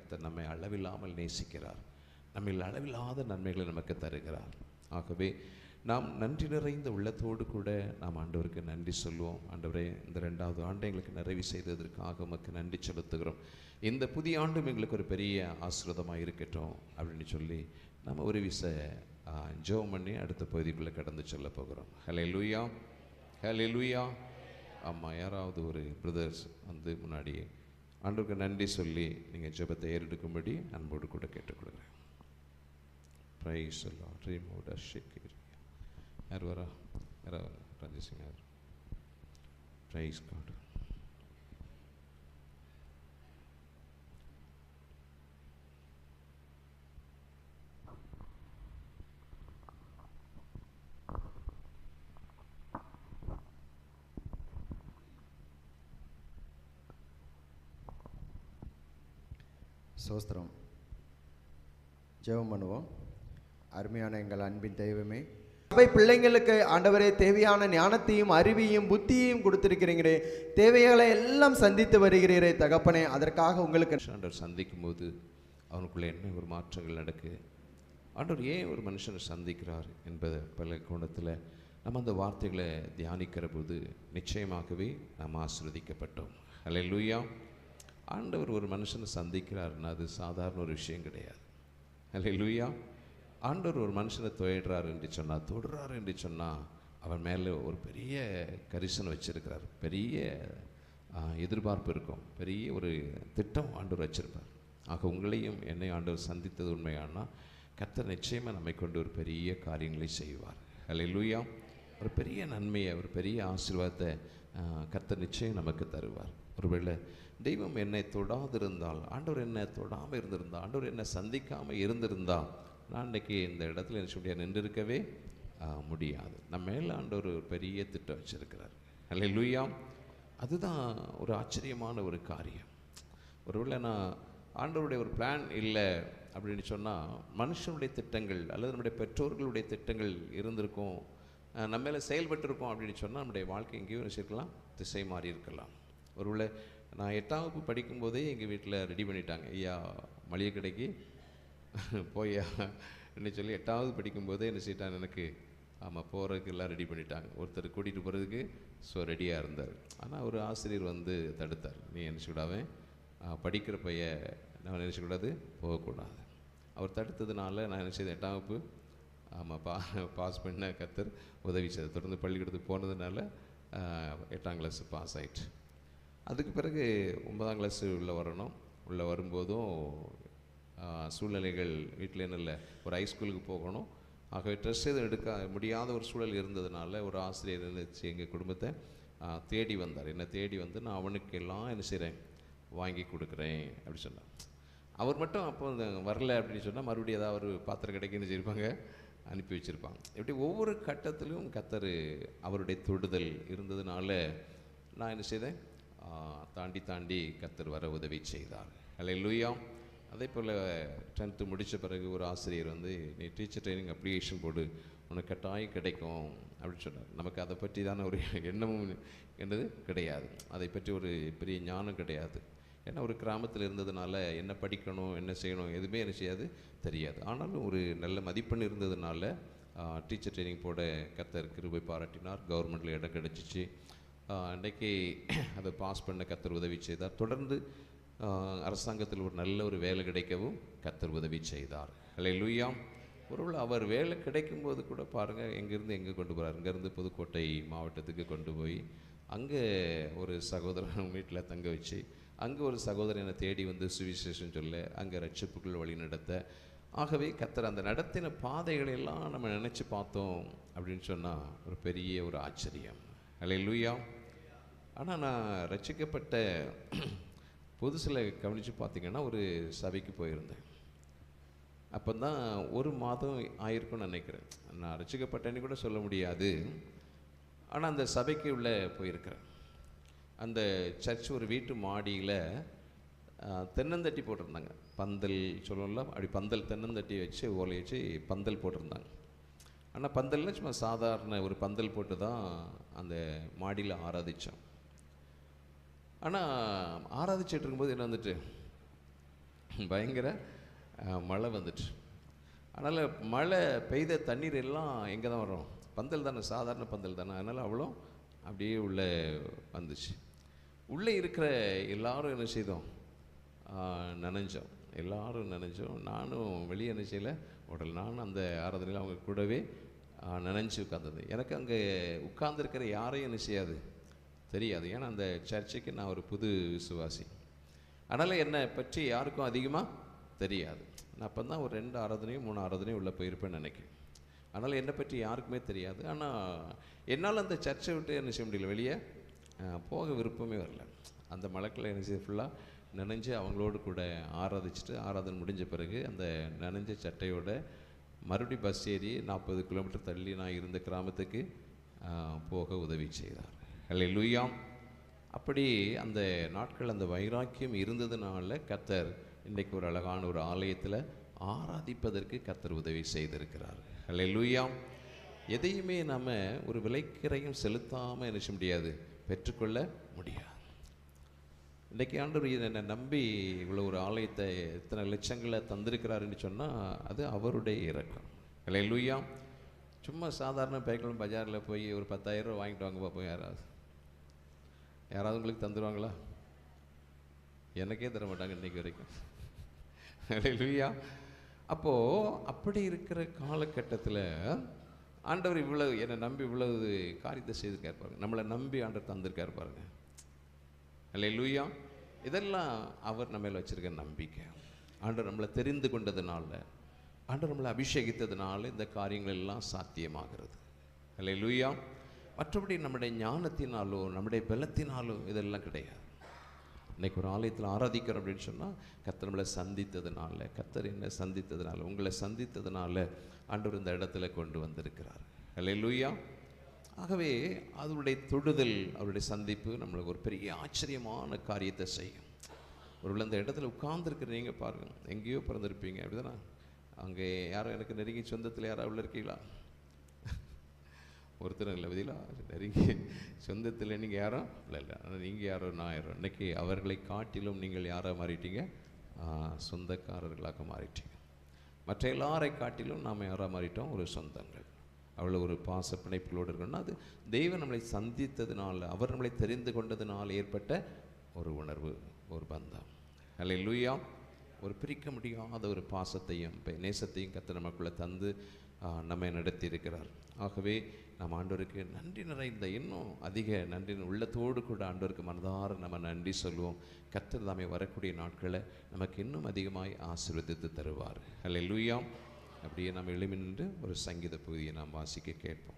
கர்த்தர் நம்மை அளவில்லாமல் நேசிக்கிறார். நம்மில் அளவில்லாத நன்மைகளை நமக்கு தருகிறார். ஆகவே நாம் நன்றி நிறைந்த உள்ளத்தோடு கூட நாம் ஆண்டவருக்கு நன்றி சொல்லுவோம். ஆண்டவரே, இந்த 2வது ஆண்டு எங்களுக்கு நிறைவு செய்ததற்காக உமக்கு நன்றி செலுத்துகிறோம். இந்த புதிய ஆண்டும் எங்களுக்கு ஒரு பெரிய ஆசீர்வாதமாக இருக்கட்டும் அப்படின்னு சொல்லி நம்ம ஒரு ஜெபம் பண்ணி அடுத்த பகுதிக்குள்ளே கடந்து செல்ல போகிறோம். ஹல்லேலூயா, ஹல்லேலூயா. ஆமாம், யாராவது ஒரு பிரதர்ஸ் வந்து முன்னாடியே ஆண்டவருக்கு நன்றி சொல்லி நீங்கள் ஜெபத்தை ஏறெடுக்கும்படி அன்போடு கூட கேட்டுக்கொள்கிறேன். Praise the lord. Remove shake. யார் வரா? யாராவது ராஜேஷ் யார்? Praise God. சோஸ்திரம். ஜெபம் பண்ணுவோம். அருமையான எங்கள் அன்பின் தெய்வமே, சபை பிள்ளைங்களுக்கு ஆண்டவரே தேவையான ஞானத்தையும் அறிவையும் புத்தியையும் கொடுத்திருக்கிறீங்களே, தேவைகளை எல்லாம் சந்தித்து வருகிறீரே தகப்பனே, அதற்காக உங்களுக்கு ஆண்டவர் சந்திக்கும் போது அவனுக்குள்ளே என்ன ஒரு மாற்றங்கள் நடக்கு, ஆண்டவர் ஏன் ஒரு மனுஷனை சந்திக்கிறார் என்பதை பல கோணத்தில் நம்ம அந்த வார்த்தைகளை தியானிக்கிற போது நிச்சயமாகவே நாம் ஆசீர்வதிக்கப்பட்டோம். ஹல்லேலூயா. ஆண்டவர் ஒரு மனுஷனை சந்திக்கிறாருன்னா அது சாதாரண ஒரு விஷயம் கிடையாது. ஹல்லேலூயா. ஆண்டவர் ஒரு மனுஷனை தொடுறாரு என்று சொன்னால், தொடுறாரு என்று சொன்னால் அவன் மேலே ஒரு பெரிய கரிசனை வச்சிருக்கிறார், பெரிய எதிர்பார்ப்பு இருக்கும், பெரிய ஒரு திட்டம் ஆண்டவர் வச்சிருப்பார். ஆக உங்களையும் என்னை ஆண்டவர் சந்தித்தது உண்மையானா கர்த்தர் நிச்சயமாக நம்மை கொண்டு ஒரு பெரிய காரியங்களை செய்வார். ஹல்லேலூயா. ஒரு பெரிய நன்மையை, ஒரு பெரிய ஆசீர்வாதத்தை கர்த்தர் நிச்சயம் நமக்கு தருவார். ஒருவேளை தெய்வம் என்னை தொடாதிருந்தால், ஆண்டவர் என்னை தொடாமல் இருந்திருந்தால், ஆண்டவர் என்னை சந்திக்காமல் இருந்திருந்தால் நான் இன்றைக்கி இந்த இடத்துல என்ன சொல்ல நின்றிருக்கவே முடியாது. நம்ம மேலே ஆண்டவர் ஒரு பெரிய திட்டம் வச்சிருக்கிறார். ஹல்லேலூயா. அதுதான் ஒரு ஆச்சரியமான ஒரு காரியம். ஒருவேளை நான் ஆண்டவருடைய ஒரு பிளான் இல்லை அப்படின்னு சொன்னால், மனுஷனுடைய திட்டங்கள் அல்லது நம்முடைய பெற்றோர்களுடைய திட்டங்கள் இருந்திருக்கும், நம்ம மேலே செயல்பட்டுருக்கோம் அப்படின்னு சொன்னால் நம்முடைய வாழ்க்கை எங்கேயும் வச்சுருக்கலாம், திசை மாறி இருக்கலாம். ஒருவேளை நான் 8ஆம் வகுப்பு படிக்கும்போதே எங்கள் வீட்டில் ரெடி பண்ணிட்டாங்க, ஐயா மளிகை கடைக்கு போய்யா என்ன சொல்லி 8ஆவது படிக்கும்போதே என்ன செய்யிட்டாங்க, எனக்கு ஆமாம் போகிறதுக்கு எல்லாம் ரெடி பண்ணிட்டாங்க. ஒருத்தர் கூட்டிகிட்டு போகிறதுக்கு ரெடியாக இருந்தார். ஆனால் ஒரு ஆசிரியர் வந்து தடுத்தார், நீ என்ன சொல்லிடாவே படிக்கிற பைய நான் நினச்சக்கூடாது, போகக்கூடாது. அவர் தடுத்ததுனால நான் என்ன செய்தேன், 8ஆம் வகுப்பு ஆமாம் பாஸ் பண்ண கர்த்தர் உதவி செய்து தொடர்ந்து பள்ளிக்கூடத்துக்கு போனதுனால 8ஆம் கிளாஸ் பாஸ் ஆகிட்டு. அதுக்கு பிறகு 9ஆம் கிளாஸ் உள்ளே வரணும். உள்ளே வரும்போதும் சூழ்நிலைகள் வீட்டில் என்ன இல்லை, ஒரு ஹைஸ்கூலுக்கு போகணும். ஆகவே ட்ரெஸ் எதுவும் எடுக்க முடியாத ஒரு சூழல் இருந்ததுனால ஒரு ஆசிரியர் இருந்துச்சு எங்கள் குடும்பத்தை தேடி வந்தார். என்னை தேடி வந்து நான் அவனுக்கு எல்லாம் என்ன செய்கிறேன், வாங்கி கொடுக்குறேன் அப்படி சொன்னார். அவர் மட்டும் அப்போ வரல அப்படின்னு சொன்னால் மறுபடியும் ஏதாவது ஒரு பாத்திரம் கிடைக்குன்னு செய்யிருப்பாங்க, அனுப்பி வச்சுருப்பாங்க. இப்படி ஒவ்வொரு கட்டத்திலும் கர்த்தர் அவருடைய தொடுதல் இருந்ததுனால நான் என்ன செய்தேன், தாண்டி கர்த்தர் வர உதவி செய்தார். ஹல்லேலூயா. அதே போல் 10th முடித்த பிறகு ஒரு ஆசிரியர் வந்து நீ டீச்சர் ட்ரைனிங் அப்ளிகேஷன் போடு, உனக்கு கட்டாயம் கிடைக்கும் அப்படின்னு சொன்னார். நமக்கு அதை பற்றி தானே ஒரு எண்ணமும் என்னது கிடையாது, அதை பற்றி ஒரு பெரிய ஞானம் கிடையாது. ஏன்னா ஒரு கிராமத்தில் இருந்ததுனால என்ன படிக்கணும் என்ன செய்யணும் எதுவுமே என்ன செய்யாது தெரியாது. ஆனாலும் ஒரு நல்ல மதிப்பெண் இருந்ததுனால டீச்சர் ட்ரைனிங் போட கர்த்தர் கிருபை பாராட்டினார். கவர்மெண்ட்டில் இடம் கிடச்சிச்சு. அன்றைக்கி அதை பாஸ் பண்ண கர்த்தர் உதவி செய்தார். தொடர்ந்து அரசாங்கத்தில் ஒரு நல்ல ஒரு வேலை கிடைக்கவும் கர்த்தர் உதவி செய்தார். ஹல்லேலூயா. ஒருவேளை அவர் வேலை கிடைக்கும்போது கூட பாருங்கள் எங்கேருந்து எங்கே கொண்டு போகிறார். இங்கேருந்து புதுக்கோட்டை மாவட்டத்துக்கு கொண்டு போய் அங்கே ஒரு சகோதரன் வீட்டில் தங்க வச்சு, அங்கே ஒரு சகோதரன் என்னை தேடி வந்து சுவிசேஷம் சொல்ல, அங்கே ரட்சிப்புக்குள் வழி நடத்த. ஆகவே கர்த்தர் அந்த நடத்தின பாதைகளை எல்லாம் நம்ம நினச்சி பார்த்தோம் அப்படின்னு சொன்னால் ஒரு பெரிய ஒரு ஆச்சரியம். ஹல்லேலூயா. ஆனால் நான் ரட்சிக்கப்பட்ட புதுசில் கவனித்து பார்த்திங்கன்னா ஒரு சபைக்கு போயிருந்தேன். அப்போ தான் 1 மாதம் ஆயிருக்கும்னு நினைக்கிறேன். நான் ரட்சிக்கப்பட்டேன்னு கூட சொல்ல முடியாது. ஆனால் அந்த சபைக்கு உள்ளே போயிருக்கிறேன். அந்த சர்ச் ஒரு வீட்டு மாடியில் தென்னந்தட்டி போட்டிருந்தாங்க. பந்தல் சொல்லல, அப்படி பந்தல் தென்னந்தட்டி வச்சு ஓலை வச்சு பந்தல் போட்டிருந்தாங்க. ஆனால் பந்தல்னால் சும்மா சாதாரண ஒரு பந்தல் போட்டு தான் அந்த மாடியில் ஆராதித்தோம். ஆனால் ஆராதிச்சுட்டு இருக்கும்போது என்ன வந்துட்டு பயங்கர மழை வந்துட்டு. அதனால் மழை பெய்த தண்ணீர் எல்லாம் எங்கே தான் வரும்? பந்தல் தானே, சாதாரண பந்தல் தானே. அதனால் அவ்வளோ அப்படியே உள்ளே வந்துச்சு. உள்ளே இருக்கிற எல்லாரும் என்ன செய்தோம்? நனைஞ்சோம். எல்லாரும் நனைஞ்சோம். நானும் வெளியே என்ன செய்யலை உடல், நானும் அந்த ஆராதனையில் அவங்க கூடவே நனைஞ்சு உட்கார்ந்தது. எனக்கு அங்கே உட்கார்ந்துருக்கிற யாரையும் என்ன செய்யாது, தெரியாது. ஏன்னா அந்த சர்ச்சுக்கு நான் ஒரு புது விசுவாசி. அதனால் என்னை பற்றி யாருக்கும் அதிகமாக தெரியாது. நான் அப்போ தான் ஒரு 2 ஆராதனையும் 3 ஆராதனையும் உள்ளே போயிருப்பேன்னு நினைக்கிறேன். அதனால் என்னை பற்றி யாருக்குமே தெரியாது. ஆனால் என்னால் அந்த சர்ச்சை விட்டு என்ன செய்ய முடியல, வெளியே போக விருப்பமே வரல. அந்த மழைக்குள்ள என்ன செய்ய ஃபுல்லாக நனைஞ்சு அவங்களோடு கூட ஆராதிச்சுட்டு, ஆராதனை முடிஞ்ச பிறகு அந்த நனைஞ்ச சட்டையோட மறுபடியும் பஸ் ஏறி 40 கிலோமீட்டர் தள்ளி நான் இருந்த கிராமத்துக்கு போக உதவி செய்தார். அல்லேலூயா. அப்படி அந்த நாட்கள் அந்த வைராக்கியம் இருந்ததுனால கர்த்தர் இன்றைக்கு ஒரு அழகான ஒரு ஆலயத்தில் ஆராதிப்பதற்கு கர்த்தர் உதவி செய்திருக்கிறார். அல்லேலூயா. எதையுமே நாம் ஒரு விலைக்கிறையும் செலுத்தாமல் என்ன செய்ய முடியாது, பெற்றுக்கொள்ள முடியாது. இன்றைக்கி ஆண்டவர் என்னை நம்பி இவ்வளோ ஒரு ஆலயத்தை இத்தனை லட்சங்களை தந்திருக்கிறாருன்னு சொன்னால் அது அவருடைய இரக்கம். அல்லேலூயா. சும்மா சாதாரண பேக்கிலும் பஜாரில் போய் ஒரு 10,000 ரூபா வாங்கிட்டு வாங்க பார்ப்போம். யாராவது உங்களுக்கு தந்துடுவாங்களா? எனக்கே தர மாட்டாங்க இன்றைக்கி வரைக்கும். அல்லேலூயா. அப்போது அப்படி இருக்கிற காலகட்டத்தில் ஆண்டவர் இவ்வளவு என்னை நம்பி இவ்வளவு காரியத்தை செய்திருக்கார் பாருங்க. நம்மளை நம்பி ஆண்டவர் தந்திருக்கார் பாருங்க. அல்லேலூயா. இதெல்லாம் அவர் நம்ம மேலே வச்சிருக்க நம்பிக்கை. ஆண்டவர் நம்மளை தெரிந்து கொண்டதுனால, ஆண்டவர் நம்மளை அபிஷேகித்ததுனால இந்த காரியங்கள் எல்லாம் சாத்தியமாகிறது. அல்லேலூயா. மற்றபடி நம்முடைய ஞானத்தினாலோ நம்முடைய பலத்தினாலோ இதெல்லாம் கிடையாது. இன்றைக்கி ஒரு ஆலயத்தில் ஆராதிக்கிறோம் அப்படின்னு சொன்னால் கர்த்தர் நம்மளை சந்தித்ததுனால, கர்த்தர் என்ன சந்தித்ததுனால, உங்களை சந்தித்ததுனால ஆண்டவர் இந்த இடத்துல கொண்டு வந்திருக்கிறார். அல்லேலூயா. ஆகவே அதனுடைய தொடுதல், அவருடைய சந்திப்பு நம்மளுக்கு ஒரு பெரிய ஆச்சரியமான காரியத்தை செய்யும். ஒரு இந்த இடத்துல உட்கார்ந்துருக்கிற நீங்கள் பாருங்கள், எங்கேயோ பிறந்திருப்பீங்க அப்படி தானே. அங்கே யாரும் எனக்கு நெருங்கி சொந்தத்தில் யாராவது உள்ள இருக்கீங்களா? ஒருத்தரும் இல்லை பதிலா. நெருங்கி சொந்தத்தில் நீங்கள் யாரும் இல்லை. ஆனால் நீங்கள் யாரோ நான் யாரோ. இன்றைக்கி அவர்களை காட்டிலும் நீங்கள் யாராக மாறிட்டீங்க? சொந்தக்காரர்களாக மாறிட்டீங்க. மற்ற எல்லாரை காட்டிலும் நாம் யாராக மாறிட்டோம்? ஒரு சொந்தங்கள். அவ்வளோ ஒரு பாச பிணைப்புகளோடு இருக்கணும்னா அது தெய்வம் நம்மளை சந்தித்ததுனால, அவர் நம்மளை தெரிந்து கொண்டதுனால் ஏற்பட்ட ஒரு உணர்வு, ஒரு பந்தம். அல்லேலூயா. ஒரு பிரிக்க முடியாத ஒரு பாசத்தையும் நேசத்தையும் கர்த்தர் நமக்குள்ளே தந்து நம்மை நடத்தி இருக்கிறார். ஆகவே நம்ம ஆண்டவருக்கு நன்றி நிறைந்த, இன்னும் அதிக நன்றி உள்ளத்தோடு கூட ஆண்டவருக்கு மனதார நம்ம நன்றி சொல்லுவோம். கர்த்தர் தாமே வரக்கூடிய நாட்களை நமக்கு இன்னும் அதிகமாய் ஆசீர்வதித்து தருவார். அல்லேலூயா. அப்படியே நாம் எழுமி நின்று ஒரு சங்கீத பகுதியை நாம் வாசிக்க கேட்போம்.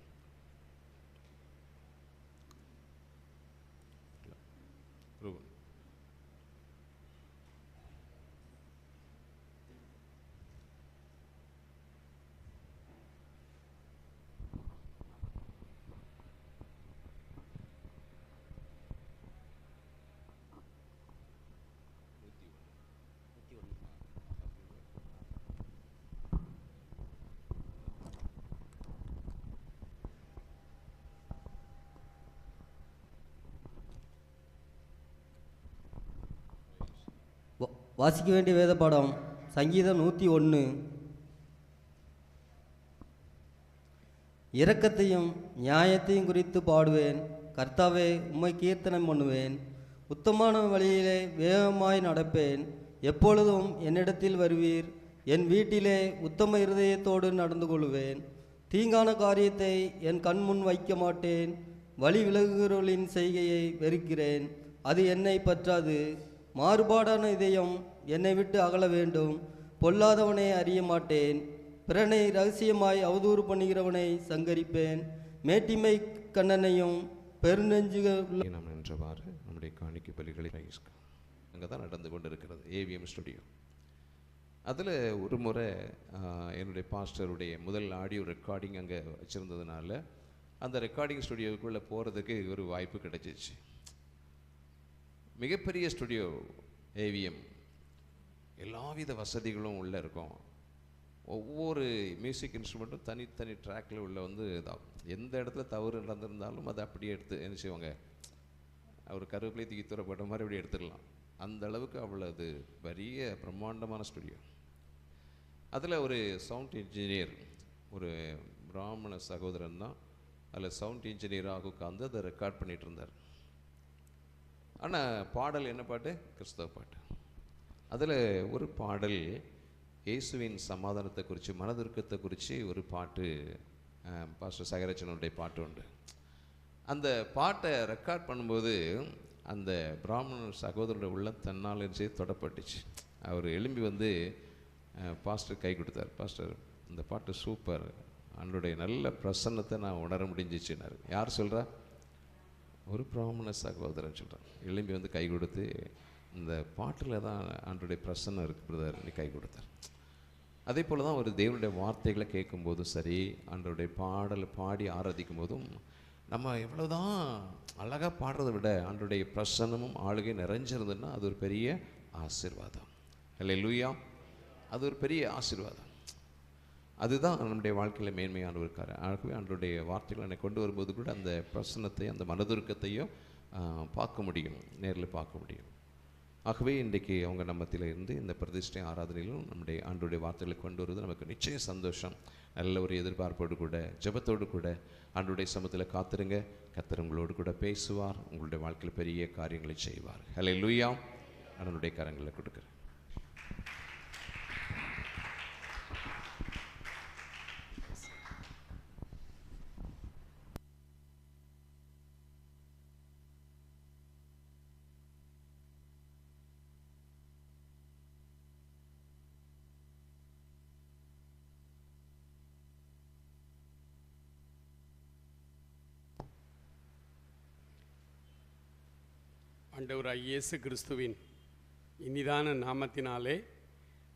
வாசிக்க வேண்டிய வேத பாடம் சங்கீதம் 101. இரக்கத்தையும் நியாயத்தையும் குறித்து பாடுவேன். கர்த்தாவே, உம்மை கீர்த்தனம் பண்ணுவேன். உத்தமான வழியிலே வேகமாய் நடப்பேன். எப்பொழுதும் என்னிடத்தில் வருவீர். என் வீட்டிலே உத்தம இருதயத்தோடு நடந்து கொள்வேன். தீங்கான காரியத்தை என் கண்முன் வைக்க மாட்டேன். வழி விலகுகிறவர்களின் செய்கையை வெறுக்கிறேன். அது என்னை பற்றாது. மாறுபாடான இதயம் என்னை விட்டு அகல வேண்டும். பொல்லாதவனை அறிய மாட்டேன். பிறனை ரகசியமாய் அவதூறு பண்ணுகிறவனை சங்கரிப்பேன். மேட்டிமை கண்ணனையும் பெருநெஞ்சுகள் நாம் நின்றவாறு நம்முடைய காணிக்கை பலிகளை அங்கே தான் நடந்து கொண்டு இருக்கிறது ஏவிஎம் ஸ்டுடியோ. அதில் ஒரு முறை என்னுடைய பாஸ்டருடைய முதல் ஆடியோ ரெக்கார்டிங் அங்கே வச்சுருந்ததுனால அந்த ரெக்கார்டிங் ஸ்டுடியோவுக்குள்ளே போகிறதுக்கு ஒரு வாய்ப்பு கிடைச்சிச்சு. மிகப்பெரிய ஸ்டுடியோ ஏவிஎம், எல்லாவித வசதிகளும் உள்ளே இருக்கும். ஒவ்வொரு மியூசிக் இன்ஸ்ட்ருமெண்ட்டும் தனித்தனி ட்ராக்கில் உள்ள எந்த இடத்துல தவறு நடந்திருந்தாலும் அதை அப்படியே எடுத்து என்ன செய்வாங்க, ஒரு கருவேப்பிலை தூக்கி தூர போட்ட மாதிரி அப்படி எடுத்துடலாம். அந்த அளவுக்கு அவ்வளவு பெரிய பிரம்மாண்டமான ஸ்டுடியோ. அதில் ஒரு சவுண்ட் இன்ஜினியர், ஒரு பிராமண சகோதரன் தான் அதில் சவுண்ட் இன்ஜினியராக உட்காந்து அதை ரெக்கார்ட் பண்ணிகிட்டு இருந்தார். ஆனால் பாடல் என்ன பாட்டு? கிறிஸ்தவ பாட்டு. அதில் ஒரு பாடல் இயேசுவின் சமாதானத்தை குறித்து, மனதுருக்கத்தை குறித்து ஒரு பாட்டு, பாஸ்டர் சகரச்சனுடைய பாட்டு உண்டு. அந்த பாட்டை ரெக்கார்ட் பண்ணும்போது அந்த பிராமண சகோதரருடைய உள்ளம் தன்னால் தொடப்பட்டுச்சு. அவர் எழும்பி வந்து பாஸ்டர் கை கொடுத்தார். பாஸ்டர், இந்த பாட்டு சூப்பர், ஆண்டோடைய நல்ல பிரசன்னத்தை நான் உணர முடிஞ்சிச்சுன்னாரு. யார் சொல்கிறா? ஒரு பிராமண சகோதரன் சொல்கிறான். எழும்பி வந்து கை கொடுத்து, இந்த பாட்டில் தான் ஆண்டோடைய பிரசன்னம் இருக்குது பிரதர், நீ கை கொடுத்தார். அதே போல் தான் ஒரு தேவனுடைய வார்த்தைகளை கேட்கும்போதும் சரி, ஆண்டோடைய பாடலை பாடி ஆராதிக்கும் போதும் நம்ம எவ்வளோதான் அழகாக பாடுறதை விட ஆண்டோடைய பிரசன்னமும் ஆளுகை நிறைஞ்சிருந்ததுன்னா அது ஒரு பெரிய ஆசீர்வாதம். அல்லேலூயா, அது ஒரு பெரிய ஆசீர்வாதம். அதுதான் நம்முடைய வாழ்க்கையில் மேன்மையான ஒரு காரியம். ஆகவே ஆண்டோடைய வார்த்தைகளை என்னை கொண்டு வரும்போது கூட அந்த பிரசன்னத்தையும் அந்த மனதுருக்கத்தையும் பார்க்க முடியும், நேரில் பார்க்க முடியும். ஆகவே இன்றைக்கு அவங்க நம்மத்தில் இருந்து இந்த பிரதிஷ்டை ஆராதனையிலும் நம்முடைய ஆண்டோடைய வார்த்தைகளை கொண்டு வருவது நமக்கு நிச்சயம் சந்தோஷம். நல்ல ஒரு எதிர்பார்ப்போடு கூட, ஜெபத்தோடு கூட ஆண்டோடைய சமூகத்தில் காத்திருங்க. கர்த்தர் உங்களோடு கூட பேசுவார், உங்களுடைய வாழ்க்கையில் பெரிய காரியங்களை செய்வார். ஹல்லேலூயா. ஆண்டவருடைய கரங்களை கொடுக்குறேன். ஆண்டவராகிய இயேசு கிறிஸ்துவின் இனிதான நாமத்தினாலே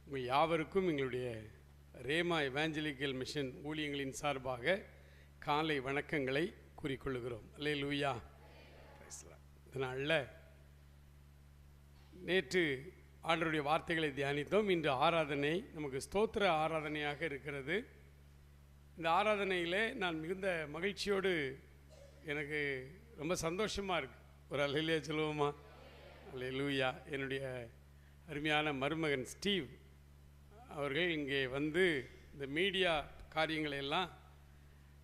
உங்கள் யாவருக்கும் எங்களுடைய ரேமா எவாஞ்சலிக்கல் மிஷன் ஊழியங்களின் சார்பாக காலை வணக்கங்களை கூறிக்கொள்கிறோம். அல்லேலூயா. இதனால நேற்று ஆண்டவருடைய வார்த்தைகளை தியானித்தோம். இன்று ஆராதனை நமக்கு ஸ்தோத்திர ஆராதனையாக இருக்கிறது. இந்த ஆராதனையில் நான் மிகுந்த மகிழ்ச்சியோடு, எனக்கு ரொம்ப சந்தோஷமாக இருக்குது. ஒரு அல்லேலூயா சொல்லுவோமா? அல்லேலூயா. என்னுடைய அருமையான மருமகன் ஸ்டீவ் அவர்கள் இங்கே வந்து இந்த மீடியா காரியங்களை எல்லாம்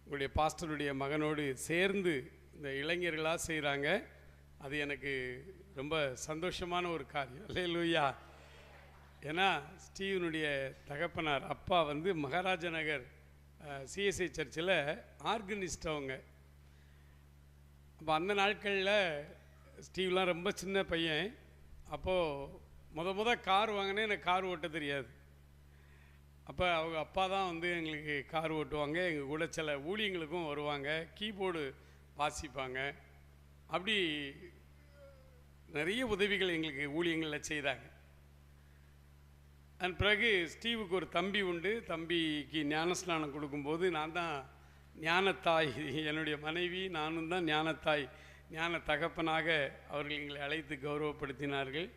உங்களுடைய பாஸ்டருடைய மகனோடு சேர்ந்து இந்த இளைஞர்களாக செய்கிறாங்க. அது எனக்கு ரொம்ப சந்தோஷமான ஒரு காரியம். அல்லேலூயா. ஏன்னா ஸ்டீவனுடைய தகப்பனார் அப்பா வந்து மகாராஜா நகர் சிஎஸ்ஐ சர்ச்சில் ஆர்கனிஸ்ட் அவங்க. அப்போ அந்த நாட்களில் ஸ்டீவ்லாம் ரொம்ப சின்ன பையன். அப்போது முத கார் வாங்கினேன், எனக்கு கார் ஓட்ட தெரியாது. அப்போ அவங்க அப்பா தான் வந்து எங்களுக்கு கார் ஓட்டுவாங்க. எங்கள் கூட சில ஊழியங்களுக்கும் வருவாங்க, கீபோர்டு வாசிப்பாங்க. அப்படி நிறைய உதவிகள் எங்களுக்கு ஊழியங்களில் செய்தாங்க. அதன் பிறகு ஸ்டீவுக்கு ஒரு தம்பி உண்டு. தம்பிக்கு ஞானஸ்நானம் கொடுக்கும்போது நான் தான் ஞானத்தாய், என்னுடைய மனைவி நானும் தான் ஞானத்தாய், ஞான தகப்பனாக அவர்கள் எங்களை அழைத்து கௌரவப்படுத்தினார்கள்.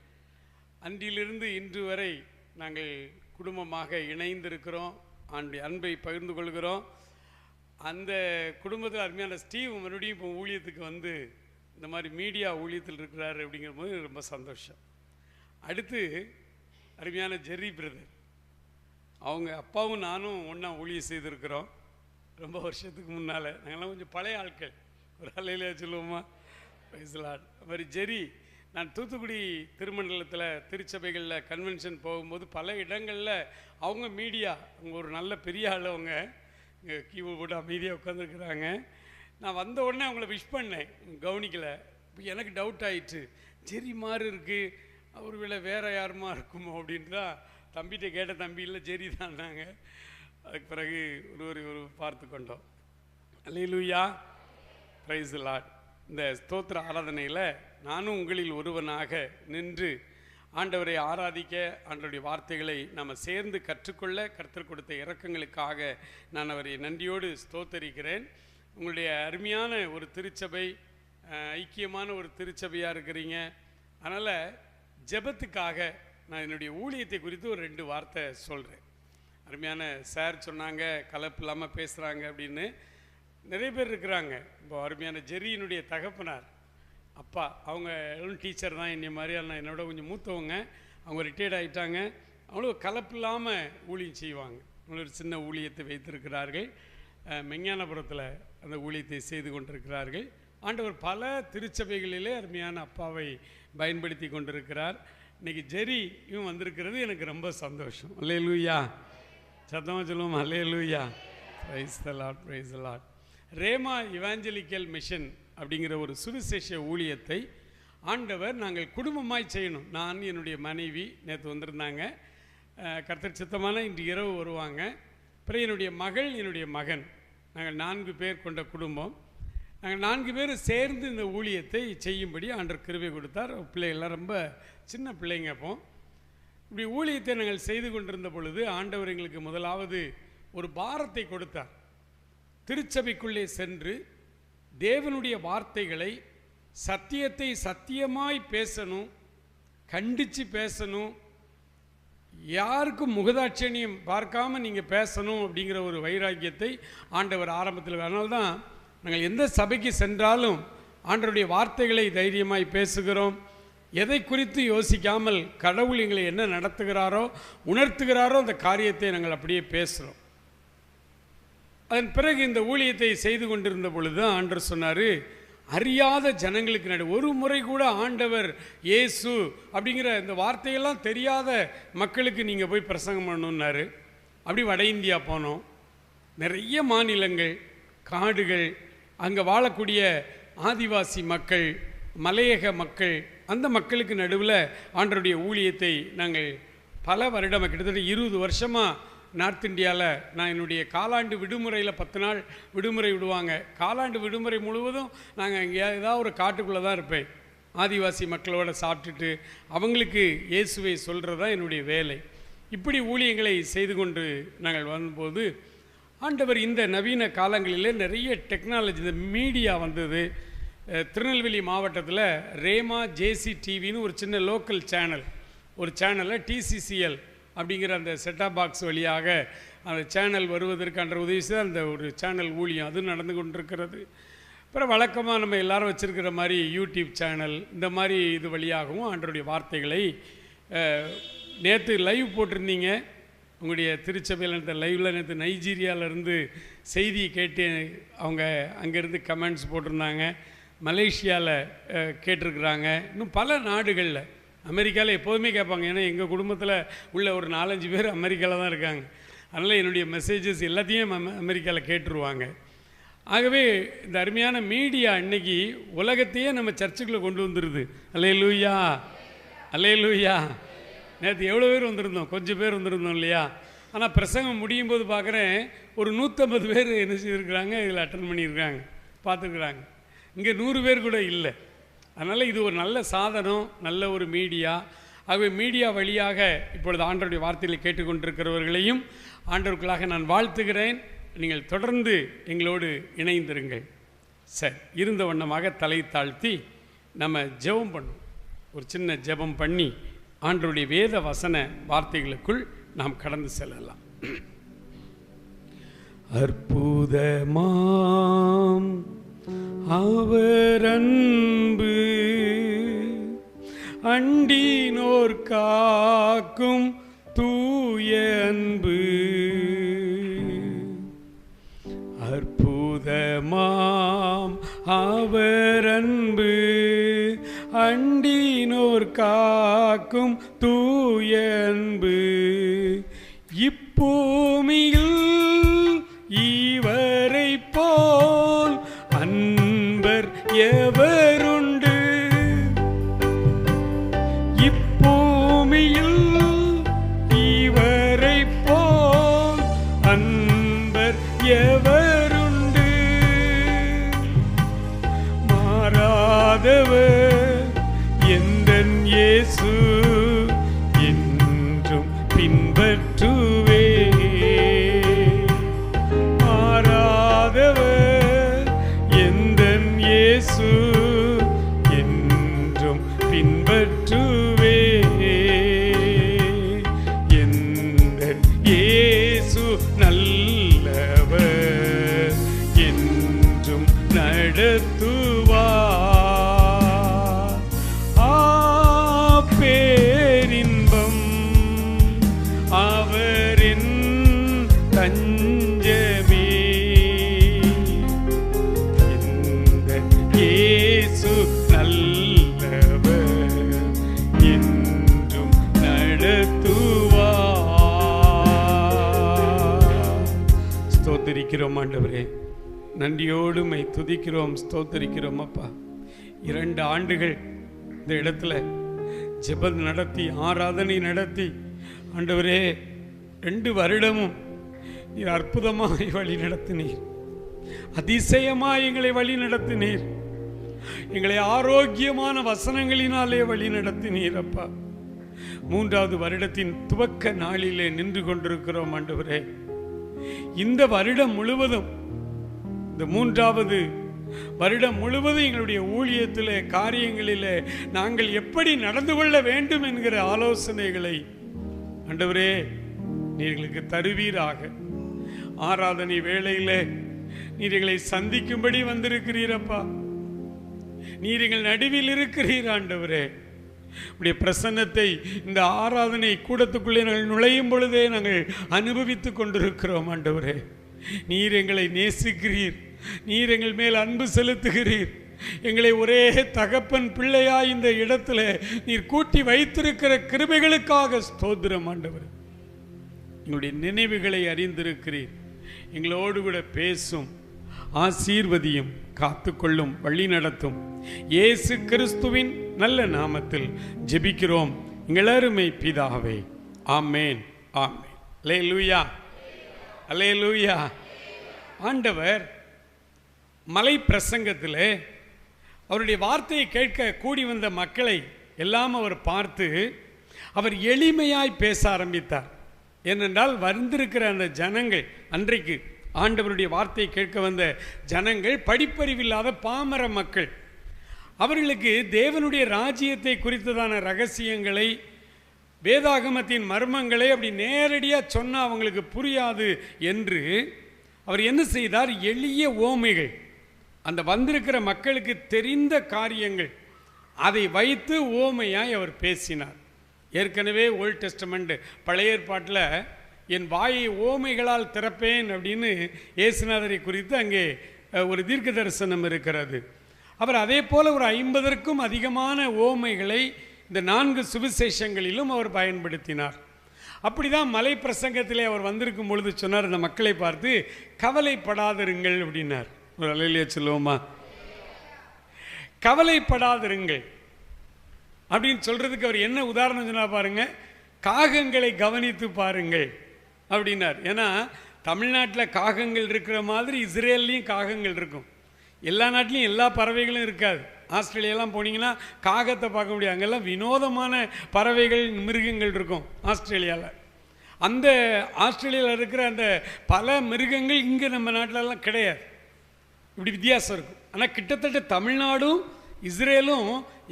அன்றிலிருந்து இன்று வரை நாங்கள் குடும்பமாக இணைந்திருக்கிறோம், அன்பை பகிர்ந்து கொள்கிறோம். அந்த குடும்பத்தில் அருமையான ஸ்டீவ் மறுபடியும் இப்போ ஊழியத்துக்கு வந்து இந்த மாதிரி மீடியா ஊழியத்தில் இருக்கிறார் அப்படிங்கிற போது ரொம்ப சந்தோஷம். அடுத்து அருமையான ஜெர்ரி பிரதர், அவங்க அப்பாவும் நானும் ஒன்றா ஊழியம் செய்திருக்கிறோம் ரொம்ப வருஷத்துக்கு முன்னால். நாங்கள்லாம் கொஞ்சம் பழைய ஆட்கள், ஒரு அல்லேலூயா சொல்லுவோமா? பிரைஸ்லார்ட். அது மாதிரி ஜெரி, நான் தூத்துக்குடி திருமண்டலத்தில் திருச்சபைகளில் கன்வென்ஷன் போகும்போது பல இடங்களில் அவங்க மீடியா, அவங்க ஒரு நல்ல பெரிய ஆள், அவங்க இங்கே கீபோர்டு போட்டு அமைதியாக உட்காந்துருக்குறாங்க. நான் வந்த உடனே அவங்கள விஷ் பண்ணேன், கவனிக்கலை. இப்போ எனக்கு டவுட் ஆயிடுச்சு, ஜெரி மாதிரி இருக்குது, அவர் வேலை வேறு யாருமா இருக்குமோ அப்படின்ட்டு தம்பிகிட்ட கேட்ட. தம்பி இல்லை, ஜெரி தான். நாங்கள் அதுக்கு பிறகு ஒரு பார்த்து கொண்டோம். அல்லேலூயா. Praise the lord. இந்த ஸ்தோத்திர ஆராதனையில் நானும் உங்களில் ஒருவனாக நின்று ஆண்டவரை ஆராதிக்க, ஆண்டவருடைய வார்த்தைகளை நாம் சேர்ந்து கற்றுக்கொள்ள கர்த்தர் கொடுத்த இரக்கங்களுக்காக நான் அவரை நன்றியோடு ஸ்தோத்தரிக்கிறேன். உங்களுடைய அருமையான ஒரு திருச்சபை, ஐக்கியமான ஒரு திருச்சபையாக இருக்கிறீங்க. அதனால் ஜெபத்துக்காக நான் என்னுடைய ஊழியத்தை குறித்து ஒரு 2 வார்த்தை சொல்கிறேன். அருமையான சார் சொன்னாங்க கலப்பு இல்லாமல் பேசுகிறாங்க அப்படின்னு. நிறைய பேர் இருக்கிறாங்க. இப்போ அருமையான ஜெரியினுடைய தகப்பனார் அப்பா அவங்களும் டீச்சர் தான், என்னை மாதிரியான என்னோட கொஞ்சம் மூத்தவங்க. அவங்க ரிட்டையர்ட் ஆகிட்டாங்க. அவங்களும் கலப்பில்லாமல் ஊழியம் செய்வாங்க. ஒரு சின்ன ஊழியத்தை வைத்திருக்கிறார்கள். மெஞ்ஞானபுரத்தில் அந்த ஊழியத்தை செய்து கொண்டிருக்கிறார்கள். ஆண்டவர் பல திருச்சபைகளிலே அருமையான அப்பாவை பயன்படுத்தி கொண்டிருக்கிறார். இன்றைக்கி ஜெரியும் வந்திருக்கிறது எனக்கு ரொம்ப சந்தோஷம். அல்லேலூயா, சத்தமாக சொல்லுவோம் அல்லேலூயா. Praise the lord, praise the lord. Rhema evangelical mission அப்படிங்கிற ஒரு சுவிசேஷ ஊழியத்தை ஆண்டவர் நாங்கள் குடும்பமாய் செய்யணும். நான் என்னுடைய மனைவி நேற்று வந்திருந்தாங்க. கர்த்தர் சித்தமான இன்று இரவு வருவாங்க. அப்புறம் என்னுடைய மகள், என்னுடைய மகன், நாங்கள் 4 பேர் கொண்ட குடும்பம். நாங்கள் 4 பேர் சேர்ந்து இந்த ஊழியத்தை செய்யும்படி ஆண்டவர் கிருபை கொடுத்தார். பிள்ளைகள்லாம் ரொம்ப சின்ன பிள்ளைங்க. அப்போ இப்படி ஊழியத்தை நாங்கள் செய்து கொண்டிருந்த பொழுது ஆண்டவர் எங்களுக்கு முதலாவது ஒரு பாரத்தை கொடுத்தார். திருச்சபைக்குள்ளே சென்று தேவனுடைய வார்த்தைகளை, சத்தியத்தை சத்தியமாய் பேசணும், கண்டித்து பேசணும், யாருக்கும் முகதாட்சணியம் பார்க்காம நீங்கள் பேசணும் அப்படிங்கிற ஒரு வைராக்கியத்தை ஆண்டவர் ஆரம்பத்தில். அதனால தான் நாங்கள் எந்த சபைக்கு சென்றாலும் ஆண்டவருடைய வார்த்தைகளை தைரியமாய் பேசுகிறோம். எதை குறித்து யோசிக்காமல் கடவுள் எங்களை என்ன நடத்துகிறாரோ, உணர்த்துகிறாரோ அந்த காரியத்தை நாங்கள் அப்படியே பேசுகிறோம். அதன் பிறகு இந்த ஊழியத்தை செய்து கொண்டிருந்த பொழுது ஆண்டவர் சொன்னார், அறியாத ஜனங்களுக்கு ஒரு முறை கூட ஆண்டவர் இயேசு அப்படிங்கிற இந்த வார்த்தையெல்லாம் தெரியாத மக்களுக்கு நீங்கள் போய் பிரசங்கம் பண்ணணுன்னாரு. அப்படி வட இந்தியா போனோம். நிறைய மாநிலங்கள், காடுகள், அங்கே வாழக்கூடிய ஆதிவாசி மக்கள், மலையக மக்கள், அந்த மக்களுக்கு நடுவில் ஆண்டவருடைய ஊழியத்தை நாங்கள் பல வருடம், கிட்டத்தட்ட 20 வருஷமாக நார்த் இந்தியாவில் நான் என்னுடைய காலாண்டு விடுமுறையில் 10 நாள் விடுமுறை விடுவாங்க. காலாண்டு விடுமுறை முழுவதும் நாங்கள் அங்கே ஏதாவது ஒரு காட்டுக்குள்ளே தான் இருப்பேன். ஆதிவாசி மக்களோட சாப்பிட்டுட்டு அவங்களுக்கு இயேசுவை சொல்கிறது தான் என்னுடைய வேலை. இப்படி ஊழியங்களை செய்து கொண்டு நாங்கள் வரும்போது ஆண்டவர் இந்த நவீன காலங்களிலே நிறைய டெக்னாலஜி, இந்த மீடியா வந்தது. திருநெல்வேலி மாவட்டத்தில் ரேமா ஜேசி டிவின்னு ஒரு சின்ன லோக்கல் சேனல், ஒரு சேனலில் டிசிசிஎல் அப்படிங்கிற அந்த செட்டாப் பாக்ஸ் வழியாக அந்த சேனல் வருவதற்கான உதவி செய்து அந்த ஒரு சேனல் ஊழியம் அது நடந்து கொண்டிருக்கிறது. அப்புறம் வழக்கமாக நம்ம எல்லோரும் வச்சுருக்கிற மாதிரி யூடியூப் சேனல், இந்த மாதிரி இது வழியாகவும் ஆண்டவருடைய வார்த்தைகளை நேற்று லைவ் போட்டிருந்தீங்க. உங்களுடைய திருச்சபையில் இந்த லைவில் நேற்று நைஜீரியாவிலேருந்து செய்தி கேட்டு அவங்க அங்கேருந்து கமெண்ட்ஸ் போட்டிருந்தாங்க. மலேசியாவில் கேட்டிருக்கிறாங்க. இன்னும் பல நாடுகளில், அமெரிக்காவில் எப்போதுமே கேட்பாங்க. ஏன்னா எங்கள் குடும்பத்தில் உள்ள ஒரு 4-5 பேர் அமெரிக்காவில் தான் இருக்காங்க. அதனால் என்னுடைய மெசேஜஸ் எல்லாத்தையும் அமெரிக்காவில் கேட்டுருவாங்க. ஆகவே இந்த அருமையான மீடியா இன்றைக்கி உலகத்தையே நம்ம சர்ச்சுக்குள்ளே கொண்டு வந்துடுது. அல்லேலூயா, அல்லேலூயா. நேற்று எவ்வளோ பேர் வந்திருந்தோம்? கொஞ்சம் பேர் வந்திருந்தோம் இல்லையா? ஆனால் பிரசங்கம் முடியும் போது பார்க்குறேன் ஒரு 150 பேர் என்ன செய்திருக்கிறாங்க, இதில் அட்டன் பண்ணியிருக்காங்க, பார்த்துருக்குறாங்க. இங்கே 100 பேர் கூட இல்லை. அதனால் இது ஒரு நல்ல சாதனம், நல்ல ஒரு மீடியா. ஆகவே மீடியா வழியாக இப்பொழுது ஆண்டவருடைய வார்த்தைகளை கேட்டுக்கொண்டிருக்கிறவர்களையும் ஆண்டவருக்குள்ளாக நான் வாழ்த்துகிறேன். நீங்கள் தொடர்ந்து எங்களோடு இணைந்திருங்கள். சரி, இருந்த வண்ணமாக தலை தாழ்த்தி நம்ம ஜெபம் பண்ணுவோம். ஒரு சின்ன ஜெபம் பண்ணி ஆண்டவருடைய வேத வசன வார்த்தைகளுக்குள் நாம் கடந்து செல்லலாம். அற்புதமாம் அவர் அன்பு, அண்டினோர் காக்கும் தூய அன்பு, அற்புதமாம் அவர் அன்பு, அண்டினோர் காக்கும் தூய அன்பு, இப்பூமியில் இவரை போல் அன்பர் எவருண்டு, இப்பூமியில் இவரை போல் அன்பர் எவருண்டு, மாறாதவர் எந்தன் இயேசு என்றும் பின்பற்றுவே, மாறாதவர் எந்தன் இயேசு என்றும் பின்பற்றுவே, எந்தன் இயேசு நல்லவர் என்றும் நடத்துவார், தஞ்சமே. இந்த இயேசு நல்லவர், என்றும் நடத்துவார். ஸ்தோத்திரிக்கிறோம் ஆண்டவரே, நன்றியோடு உம்மை துதிக்கிறோம், ஸ்தோத்திரிக்கிறோம் அப்பா. 2 ஆண்டுகள் இந்த இடத்துல ஜெபம் நடத்தி, ஆராதனை நடத்தி, ஆண்டவரே 2 வருடமும் நீர் அற்புதமாய் வழி நடத்தினீர், அதிசயமாய் எங்களை வழி நடத்தினீர், எங்களை ஆரோக்கியமான வசனங்களினாலே வழி நடத்தினீர் அப்பா. 3வது வருடத்தின் துவக்க நாளிலே நின்று கொண்டிருக்கிறோம் ஆண்டவரே. இந்த வருடம் முழுவதும், இந்த 3வது வருடம் முழுவதும் எங்களுடைய ஊழியத்திலே, காரியங்களிலே நாங்கள் எப்படி நடந்து கொள்ள வேண்டும் என்கிற ஆலோசனைகளை ஆண்டவரே நீர் எங்களுக்கு தருவீராக. ஆராதனை வேளையிலே நீர் எங்களை சந்திக்கும்படி வந்திருக்கிறீரப்பா. நீர் எங்கள் நடுவில் இருக்கிறீர் ஆண்டவரே. உடைய பிரசன்னத்தை இந்த ஆராதனை கூடத்துக்குள்ளே நாங்கள் நுழையும் பொழுதே நாங்கள் அனுபவித்துக் கொண்டிருக்கிறோம் ஆண்டவரே. நீர் எங்களை நேசிக்கிறீர், நீர் எங்கள் மேல் அன்பு செலுத்துகிறீர். எங்களை ஒரே தகப்பன் பிள்ளையாய் இந்த இடத்துல நீர் கூட்டி வைத்திருக்கிற கிருபைகளுக்காக ஸ்தோத்திரம் ஆண்டவர். எங்களுடைய நினைவுகளை அறிந்திருக்கிறீர், எங்களோடு கூட பேசும், ஆசீர்வதியும், காத்துக்கொள்ளும், வழி நடத்தும். இயேசு கிறிஸ்துவின் நல்ல நாமத்தில் ஜெபிக்கிறோம் எங்கள் அருமை பிதாவே, ஆமேன், ஆமேன். அல்லேலூயா, அல்லேலூயா. ஆண்டவர் மலை பிரசங்கத்திலே அவருடைய வார்த்தையை கேட்க கூடி வந்த மக்களை எல்லாம் அவர் பார்த்து அவர் எளிமையாய் பேச ஆரம்பித்தார். ஏனென்றால் வந்திருக்கிற அந்த ஜனங்கள், அன்றைக்கு ஆண்டவருடைய வார்த்தையை கேட்க வந்த ஜனங்கள் படிப்பறிவில்லாத பாமர மக்கள். அவர்களுக்கு தேவனுடைய ராஜ்யத்தை குறித்ததான ரகசியங்களை, வேதாகமத்தின் மர்மங்களை அப்படி நேரடியாக சொன்னால் அவங்களுக்கு புரியாது என்று அவர் என்ன செய்தார்? எளிய ஓமைகள், அந்த வந்திருக்கிற மக்களுக்கு தெரிந்த காரியங்கள், அதை வைத்து ஓமையாய் அவர் பேசினார். ஏற்கனவே ஓல்ட் டெஸ்டமெண்ட் பழைய ஏற்பாட்டில் என் வாயை ஓமைகளால் திறப்பேன் அப்படின்னு இயேசுநாதரை குறித்து அங்கே ஒரு தீர்க்க தரிசனம் இருக்கிறது. அவர் அதே போல் ஒரு 50க்கும் அதிகமான ஓமைகளை இந்த 4 சுவிசேஷங்களிலும் அவர் பயன்படுத்தினார். அப்படிதான் மலை பிரசங்கத்திலே அவர் வந்திருக்கும் பொழுது சொன்னார், இந்த மக்களை பார்த்து கவலைப்படாதிருங்கள் அப்படின்னார். ஒரு அல்லேலூயா சொல்லுவோமா? கவலைப்படாதிருங்கள் அப்படின்னு சொல்றதுக்கு அவர் என்ன உதாரணம் சொன்னா பாருங்க, காகங்களை கவனித்து பாருங்கள் அப்படின்னார். ஏன்னா தமிழ்நாட்டில் காகங்கள் இருக்கிற மாதிரி இஸ்ரேல்லையும் காகங்கள் இருக்கும். எல்லா நாட்டிலையும் எல்லா பறவைகளும் இருக்காது. ஆஸ்திரேலியாலாம் போனீங்கன்னா காகத்தை பார்க்க முடியாது, அங்கெல்லாம் வினோதமான பறவைகள், மிருகங்கள் இருக்கும் ஆஸ்திரேலியாவில். அந்த ஆஸ்திரேலியாவில் இருக்கிற அந்த பல மிருகங்கள் இங்கே நம்ம நாட்டிலலாம் கிடையாது. இப்படி வித்தியாசம் இருக்கும். ஆனால் கிட்டத்தட்ட தமிழ்நாடும் இஸ்ரேலும்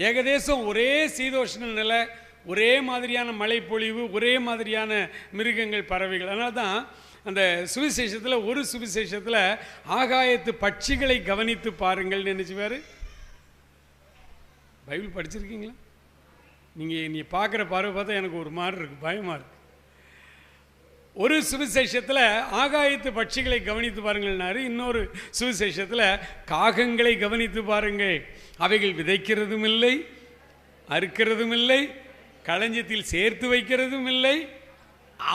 ஏகதேசம் ஒரே சீதோஷ்ண நிலை, ஒரே மாதிரியான மழைப்பொழிவு, ஒரே மாதிரியான மிருகங்கள், பறவைகள். அதனால தான் அந்த சுவிசேஷத்தில், ஒரு சுவிசேஷத்தில் ஆகாயத்து பட்சிகளை கவனித்து பாருங்கள் நினைச்சுவார். பைபிள் படிச்சிருக்கீங்களா? நீங்கள் பார்க்குற பார்வை பார்த்தா எனக்கு ஒரு மாதிரி இருக்குது, பயமாக இருக்குது. ஒரு சுவிசேஷத்தில் ஆகாயத்து பட்சிகளை கவனித்து பாருங்கள்னாரு, இன்னொரு சுவிசேஷத்தில் காகங்களை கவனித்து பாருங்கள், அவைகள் விதைக்கிறதும் இல்லை, அறுக்கிறதும் இல்லை, களஞ்சியத்தில் சேர்த்து வைக்கிறதும் இல்லை,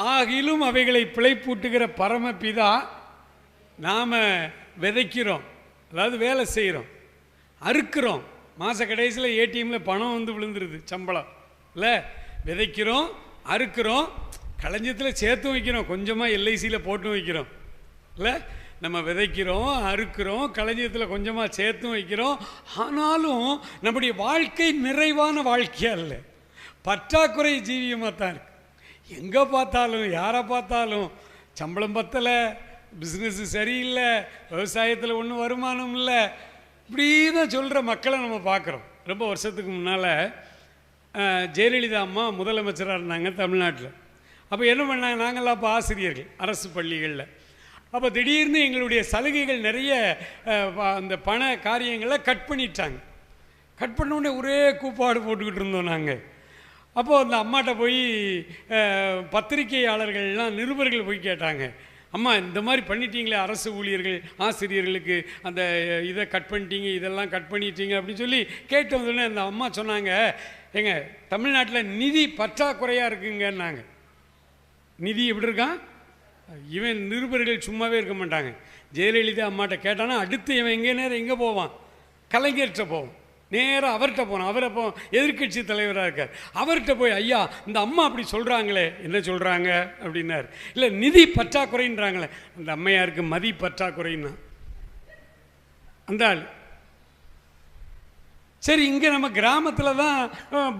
ஆகிலும் அவைகளை பிழைப்பூட்டுகிற பரமபிதா. நாம் விதைக்கிறோம், அதாவது வேலை செய்கிறோம், அறுக்கிறோம், மாத கடைசியில் ஏடிஎம்மில் பணம் வந்து விழுந்துருது, சம்பளம் இல்லை. விதைக்கிறோம், அறுக்கிறோம், களஞ்சியத்தில் சேர்த்து வைக்கிறோம், கொஞ்சமாக எல்ஐசியில் போட்டு வைக்கிறோம் இல்லை. நம்ம விதைக்கிறோம், அறுக்கிறோம், களஞ்சியத்தில் கொஞ்சமாக சேர்த்து வைக்கிறோம். ஆனாலும் நம்முடைய வாழ்க்கை நிறைவான வாழ்க்கையாக இல்லை, பற்றாக்குறை ஜீவியமாக தான் இருக்கு. எங்கே பார்த்தாலும், யாரை பார்த்தாலும் சம்பளம் பத்தலை, பிஸ்னஸ் சரியில்லை, விவசாயத்தில் ஒன்றும் வருமானம் இல்லை, இப்படி தான் சொல்கிற மக்களை நம்ம பார்க்குறோம். ரொம்ப வருஷத்துக்கு முன்னால் ஜெயலலிதா அம்மா முதலமைச்சராக இருந்தாங்க தமிழ்நாட்டில். அப்போ என்ன பண்ணாங்க, நாங்கள்லாம் அப்போ ஆசிரியர்கள் அரசு பள்ளிகளில். அப்போ திடீர்னு எங்களுடைய சலுகைகள் நிறைய அந்த பண காரியங்களை கட் பண்ணிட்டாங்க. கட் பண்ணோடனே ஒரே கூப்பாடு போட்டுக்கிட்டு இருந்தோம் நாங்கள். அப்போது அந்த அம்மாட்ட போய் பத்திரிகையாளர்கள்லாம், நிருபர்கள் போய் கேட்டாங்க, அம்மா இந்த மாதிரி பண்ணிட்டீங்களே, அரசு ஊழியர்கள் ஆசிரியர்களுக்கு அந்த இதை கட் பண்ணிட்டீங்க, இதெல்லாம் கட் பண்ணிட்டீங்க அப்படின்னு சொல்லி கேட்டு வந்தோடனே அந்த அம்மா சொன்னாங்க, ஏங்க தமிழ்நாட்டில் நிதி பற்றாக்குறையாக இருக்குங்கன்னாங்க. நிதி எப்படி இருக்கான்? இவன் நிருபர்கள் சும்மாவே இருக்க மாட்டாங்க. ஜெயலலிதா அம்மாட்ட கேட்டானா அடுத்து இவன் எங்கே போவான்? கலைஞர்கிட்ட போவான். நேராக அவர்கிட்ட போனான். அவர் அப்போ எதிர்கட்சி தலைவராக இருக்கார். அவர்கிட்ட போய், ஐயா இந்த அம்மா அப்படி சொல்கிறாங்களே, என்ன சொல்கிறாங்க அப்படின்னார். இல்லை நிதி பற்றாக்குறைன்றாங்களே. அந்த அம்மையாருக்கு மதி பற்றாக்குறைன்னா அந்த ஆள். சரி, இங்கே நம்ம கிராமத்தில் தான்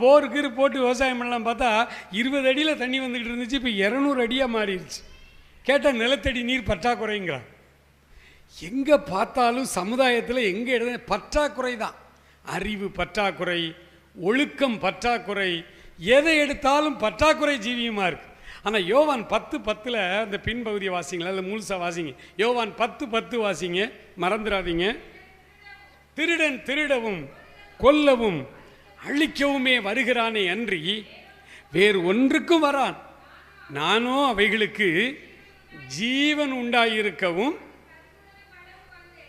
போருக்கு போட்டு விவசாயம் பண்ணலாம் பார்த்தா 20 அடியில் தண்ணி வந்துக்கிட்டு இருந்துச்சு, இப்போ 200 அடியாக மாறிடுச்சு. கேட்டால் நிலத்தடி நீர் பற்றாக்குறைங்கிறான். எங்கே பார்த்தாலும் சமுதாயத்தில் எங்கே எடுத்த பற்றாக்குறை தான். அறிவு பற்றாக்குறை, ஒழுக்கம் பற்றாக்குறை, எதை எடுத்தாலும் பற்றாக்குறை ஜீவியமாக இருக்குது. ஆனால் யோவான் 10:10 அந்த பின்பகுதியை வாசிங்களா, இல்லை முழுசாக வாசிங்க. யோவான் 10:10 வாசிங்க, மறந்துடாதீங்க. திருடன் திருடவும் கொல்லவும் அழிக்கவுமே வருகிறானே அன்றி வேறு ஒன்றுக்கும் வரான். நானோ அவைகளுக்கு ஜீவன் உண்டாயிருக்கவும்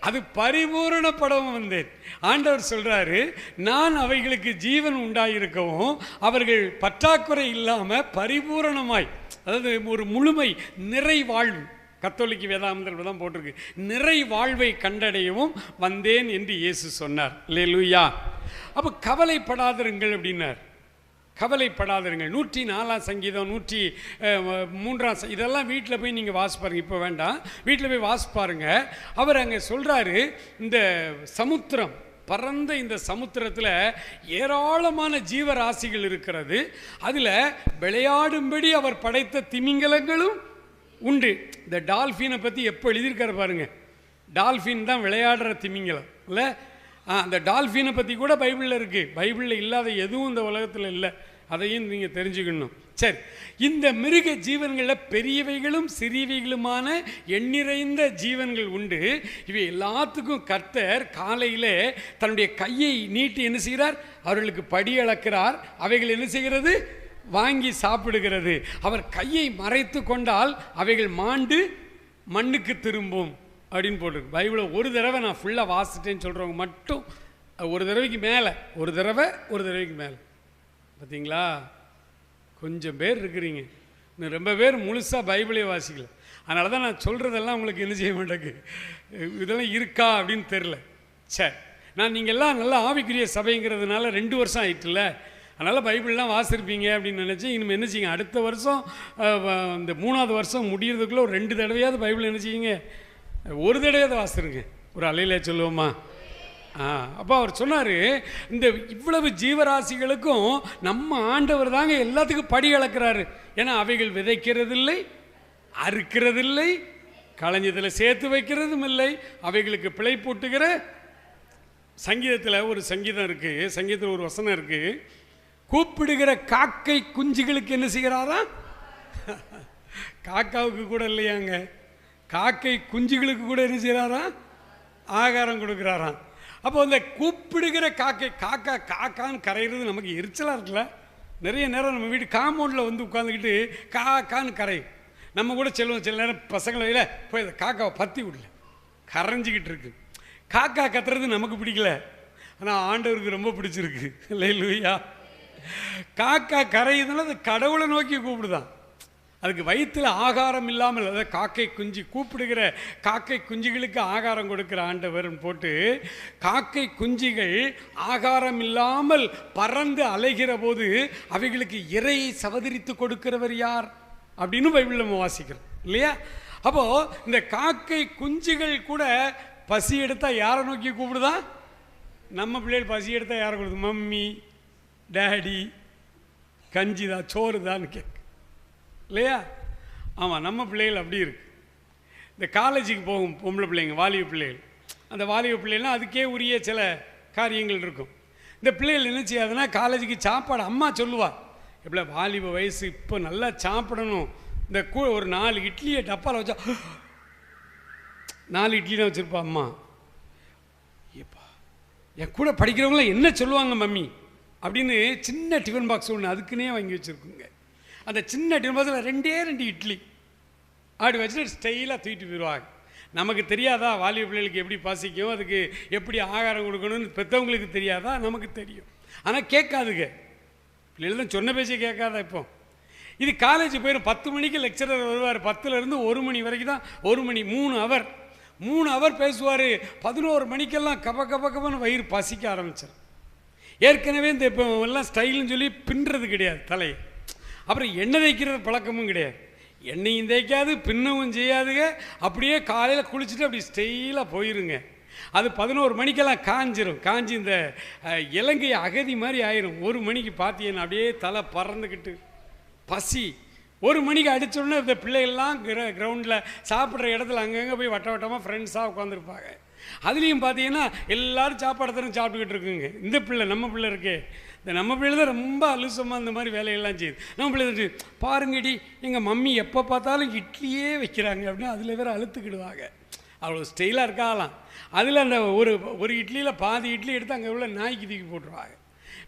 அது பரிபூரணப்படவும் வந்தேன். ஆண்டவர் சொல்றாரு, நான் அவைகளுக்கு ஜீவன் உண்டாயிருக்கவும் அவர்கள் பற்றாக்குறை இல்லாமல் பரிபூரணமாய், அதாவது ஒரு முழுமை நிறை வாழ்வு, கத்தோலிக்க வேதாந்தத்தில் தான் போட்டிருக்கு, நிறை வாழ்வை கண்டடையவும் வந்தேன் என்று இயேசு சொன்னார். அல்லேலூயா. அப்போ கவலைப்படாதிருங்கள் அப்படின்னார். கவலைப்படாதிருங்கள். 104 சங்கீதம், 103 இதெல்லாம் வீட்டில் போய் நீங்கள் வாசிப்பாருங்க. இப்போ வேண்டாம், வீட்டில் போய் வாசிப்பாருங்க. அவர் அங்கே சொல்கிறாரு, இந்த சமுத்திரம், பரந்த இந்த சமுத்திரத்தில் ஏராளமான ஜீவராசிகள் இருக்கிறது. அதில் விளையாடும்படி அவர் படைத்த திமிங்கலங்களும் உண்டு. இந்த டால்ஃபினை பற்றி எப்போ எழுதியிருக்காரு பாருங்க. டால்ஃபின் தான் விளையாடுற திமிங்கலம் இல்லை? அந்த டால்ஃபினை பற்றி கூட பைபிளில் இருக்குது. பைபிளில் இல்லாத எதுவும் இந்த உலகத்தில் இல்லை. அதையும் நீங்கள் தெரிஞ்சுக்கணும். சரி, இந்த மிருக ஜீவன்களில் பெரியவைகளும் சிறியவைகளுமான எண்ணிறைந்த ஜீவன்கள் உண்டு. இவை எல்லாத்துக்கும் கர்த்தர் காலையில் தன்னுடைய கையை நீட்டி என்ன செய்கிறார்? அவர்களுக்கு படி அளக்கிறார். அவைகள் என்ன செய்கிறது? வாங்கி சாப்பிடுகிறது. அவர் கையை மறைத்து கொண்டால் அவைகள் மாண்டு மண்ணுக்கு திரும்பும் அப்படின்னு போட்டிருக்கு பைபிளில். ஒரு தடவை நான் ஃபுல்லாக வாசிட்டேன்னு சொல்கிறவங்க மட்டும் ஒரு தடவைக்கு மேலே பார்த்தீங்களா? கொஞ்சம் பேர் இருக்கிறீங்க. இன்னும் ரொம்ப பேர் முழுசாக பைபிளே வாசிக்கல. அதனால தான் நான் சொல்கிறதெல்லாம் உங்களுக்கு என்ன செய்ய மாட்டேங்கு, இதெல்லாம் இருக்கா அப்படின்னு தெரில. சரி, நான் நீங்கள் எல்லாம் நல்லா ஆவிக்குரிய சபைங்கிறதுனால 2 வருஷம் ஆயிட்டுல, அதனால் பைபிள்லாம் வாசிருப்பீங்க அப்படின்னு நினச்சி இனிமேல் என்ன செய்யுங்க, அடுத்த வருஷம் இந்த 3ஆவது வருஷம் முடியறதுக்குள்ளே ஒரு 2 தடவையாவது பைபிள் என்ன செய்யுங்க, ஒரு தடவையாவது வாசிருங்க. ஒரு அலையில சொல்லுவோமா? அப்போ அவர் சொன்னார், இந்த இவ்வளவு ஜீவராசிகளுக்கும் நம்ம ஆண்டவர் தாங்க எல்லாத்துக்கும் படி அளக்கிறாரு. ஏன்னா அவைகள் விதைக்கிறதில்லை, அறுக்கிறதில்லை, களஞ்சத்தில் சேர்த்து வைக்கிறதும் இல்லை, அவைகளுக்கு பிழை போட்டுகிற. சங்கீதத்தில் ஒரு சங்கீதம் இருக்குது, சங்கீதத்தில் ஒரு வசனம் இருக்குது, கூப்பிடுகிற காக்கை குஞ்சுகளுக்கு என்ன செய்கிறாரா? காக்காவுக்கு கூட இல்லையாங்க, காக்கை குஞ்சுகளுக்கு கூட என்ன செய்கிறாரா? ஆகாரம் கொடுக்குறாராம். அப்போ அந்த கூப்பிடுகிற காக்கான்னு கரைகிறது நமக்கு எரிச்சலாக இருக்குல்ல. நிறைய நேரம் நம்ம வீட்டு காம்பவுண்டில் வந்து உட்காந்துக்கிட்டு காக்கான்னு கரையும். நம்ம கூட செல்வோம், சில நேரம் பசங்களை இல்லை போய் அந்த காக்காவை பற்றி விடல, கரைஞ்சிக்கிட்டு இருக்கு. காக்கா கத்துறது நமக்கு பிடிக்கல, ஆனால் ஆண்டவருக்கு ரொம்ப பிடிச்சிருக்கு. அல்லேலூயா. காக்கா கரையுதுன்னா அது கடவுளை நோக்கி கூப்பிடுதான். அதுக்கு வயிற்றில் ஆகாரம் இல்லாமல், அதாவது காக்கை குஞ்சு கூப்பிடுகிற காக்கை குஞ்சுகளுக்கு ஆகாரம் கொடுக்குற ஆண்டவர்னு போட்டு, காக்கை குஞ்சுகள் ஆகாரம் இல்லாமல் பறந்து அலைகிற போது அவைகளுக்கு இறையை சவதரித்து கொடுக்கிறவர் யார் அப்படின்னு பைபிளில் நம்ம வாசிக்கிறோம் இல்லையா? அப்போது இந்த காக்கை குஞ்சுகள் கூட பசி எடுத்தால் யாரை நோக்கி கூப்பிடுதா? நம்ம பிள்ளைகள் பசி எடுத்தால் யாரை கொடுது? மம்மி, டேடி, கஞ்சிதா, சோறு தான் கேட்கு இல்லையா? ஆமாம், நம்ம பிள்ளைகள் அப்படி இருக்குது. இந்த காலேஜுக்கு போகும் பொம்பளை பிள்ளைங்க, வாலிப பிள்ளைகள், அந்த வாலிப பிள்ளைகள்லாம் அதுக்கே உரிய சில காரியங்கள் இருக்கும். இந்த பிள்ளைகள் என்ன செய்யாதுன்னா, காலேஜுக்கு சாப்பாடு அம்மா சொல்லுவா, எப்படி வாலிப வயசு இப்போ நல்லா சாப்பிடணும், இந்த ஒரு 4 இட்லியை டப்பாவில் வச்சா 4 இட்லி தான் வச்சுருப்பா அம்மா. ஏப்பா என் கூட படிக்கிறவங்களாம் என்ன சொல்லுவாங்க மம்மி அப்படின்னு சின்ன டிஃபன் பாக்ஸ் ஒன்று அதுக்குன்னே வாங்கி வச்சுருக்குங்க. அந்த சின்ன டிஃபன் பாக்ஸில் 2 இட்லி அப்படி வச்சுட்டு ஸ்டைலாக தூக்கிட்டு போயிடுவாங்க. நமக்கு தெரியாதா வாலிப பிள்ளைகளுக்கு எப்படி பசிக்கும், அதுக்கு எப்படி ஆகாரம் கொடுக்கணும்னு பெற்றவங்களுக்கு தெரியாதா? நமக்கு தெரியும். ஆனால் கேட்காதுங்க, பிள்ளைகள் தான் சொன்ன பேச்சை கேட்காதா. இப்போ இது காலேஜ் போயிடும். 10 மணிக்கு லெக்சரர் வருவார், 10லேருந்து 1 மணி வரைக்கும் தான், 1 மணி 3 ஹவர் பேசுவார். 11 மணிக்கெல்லாம் கபன்னு வயிறு பசிக்க ஆரம்பிச்சிடும். ஏற்கனவே இந்த இப்போ எல்லாம் ஸ்டைல்னு சொல்லி பின்னுறது கிடையாது தலையை, அப்புறம் எண்ணெய் தேய்க்கிறது பழக்கமும் கிடையாது. எண்ணெயும் தேய்க்காது, பின்னவும் செய்யாதுங்க. அப்படியே காலையில் குளிச்சுட்டு அப்படி ஸ்டைலாக போயிருங்க. அது 11 மணிக்கெல்லாம் காஞ்சி இந்த இலங்கை அகதி மாதிரி ஆயிரும். 1 மணிக்கு பார்த்தீங்கன்னா அப்படியே தலை பறந்துக்கிட்டு பசி. 1 மணிக்கு அடித்தோடனே இந்த பிள்ளைகள்லாம் கிரவுண்டில் சாப்பிட்ற இடத்துல அங்கங்கே போய் வட்டமாக ஃப்ரெண்ட்ஸாக உட்காந்துருப்பாங்க. அதுலேயும் பார்த்தீங்கன்னா எல்லோரும் சாப்பாடு தரம் சாப்பிட்டுக்கிட்டு இருக்குங்க. இந்த பிள்ளை நம்ம பிள்ளை இருக்கே, இந்த நம்ம பிள்ளை தான் ரொம்ப அலுசமாக இந்த மாதிரி வேலையெல்லாம் செய்யுது. நம்ம பிள்ளை பாருங்கடி, எங்கள் மம்மி எப்போ பார்த்தாலும் இட்லியே வைக்கிறாங்க அப்படின்னு அதில் வேறு அழுத்துக்கிடுவாங்க. அவ்வளோ ஸ்டைலாக இருக்காலாம். அதில் அந்த ஒரு இட்லியில் பாதி இட்லி எடுத்து அங்கே உள்ள நாய்க்கு தூக்கி போட்டுருவாங்க.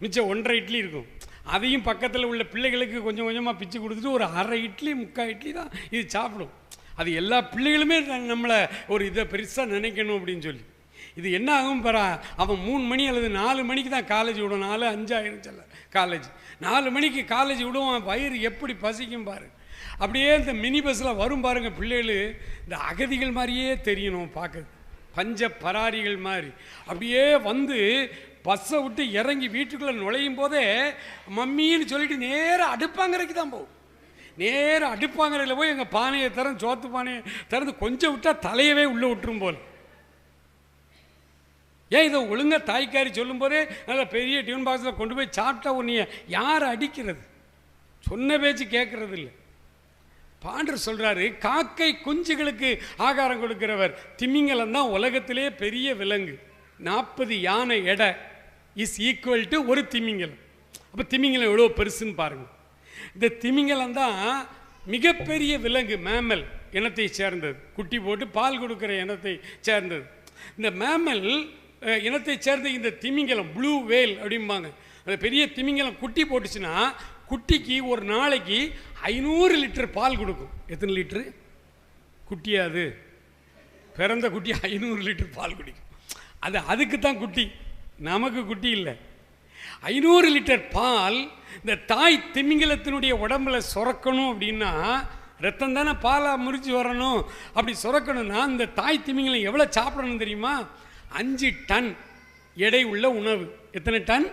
மிச்சம் 1.5 இட்லி இருக்கும். அதையும் பக்கத்தில் உள்ள பிள்ளைகளுக்கு கொஞ்சம் கொஞ்சமாக பிச்சு கொடுத்துட்டு ஒரு 1/2 இட்லி 3/4 இட்லி தான் இது சாப்பிடும். அது எல்லா பிள்ளைகளுமே நம்மளை ஒரு இதை பெருசாக நினைக்கணும் அப்படின்னு சொல்லி. இது என்ன ஆகும் பாரா, அவன் 3 மணி அல்லது 4 மணிக்கு தான் காலேஜ் விடும். 4-5 ஆயிரும் சொல்ல காலேஜ். 4 மணிக்கு காலேஜ் விடுவான். வயிறு எப்படி பசிக்கும் பாரு. அப்படியே இந்த மினி பஸ்ஸில் வரும் பாருங்கள் பிள்ளைகள், இந்த அகதிகள் மாதிரியே தெரியணும் பார்க்குறது, பஞ்ச பராரிகள் மாதிரி. அப்படியே வந்து பஸ்ஸை விட்டு இறங்கி வீட்டுக்குள்ளே நுழையும் போதே மம்மின்னு சொல்லிட்டு நேராக அடுப்பாங்கரைக்கு தான் போகும். நேராக அடுப்பாங்கரையில் போய் எங்கள் பானையை திறந்து, சோத்து பானையை திறந்து கொஞ்சம் விட்டால் தலையவே உள்ளே விட்டுரும் போல். ஏன் இதை ஒழுங்காக தாய்க்காரி சொல்லும் போதே நல்ல பெரிய டியூன் பாக்ஸில் கொண்டு போய் சாப்பிட்டா உன்னைய யார் அடிக்கிறது? சொன்ன பேச்சு கேட்கறது இல்லை. பாண்டர் சொல்கிறாரு, காக்கை குஞ்சுகளுக்கு ஆகாரம் கொடுக்கிறவர். திமிங்கலம் தான் உலகத்திலே பெரிய விலங்கு. 40 யானை எடை இஸ் ஈக்குவல் டு ஒரு திமிங்கலம். அப்போ திமிங்கலம் எவ்வளோ பெருசுன்னு பாருங்கள். இந்த திமிங்கலம் தான் மிகப்பெரிய விலங்கு, மேமல் இனத்தை சேர்ந்தது. குட்டி போட்டு பால் கொடுக்குற இனத்தை சேர்ந்தது. இந்த மேமல் இனத்தை சேர்ந்த இந்த திமிங்கலம், ப்ளூ வேல் அப்படிம்பாங்க, அந்த பெரிய திமிங்கலம் குட்டி போட்டுச்சுன்னா குட்டிக்கு ஒரு நாளைக்கு 500 லிட்டர் பால் கொடுக்கும். எத்தனை லிட்டரு குட்டியாது? பிறந்த குட்டி 500 லிட்டர் பால் குடிக்கும். அதுக்கு தான் குட்டி, நமக்கு குட்டி இல்லை. 500 லிட்டர் பால் இந்த தாய் திமிங்கலத்தினுடைய உடம்புல சுரக்கணும் அப்படின்னா, ரத்தம் தானே பாலாக முறிச்சு வரணும். அப்படி சுரக்கணும்னா இந்த தாய் திமிங்கலம் எவ்வளோ சாப்பிடணும் தெரியுமா? 5 டன் எடை உள்ள உணவு. எத்தனை ton?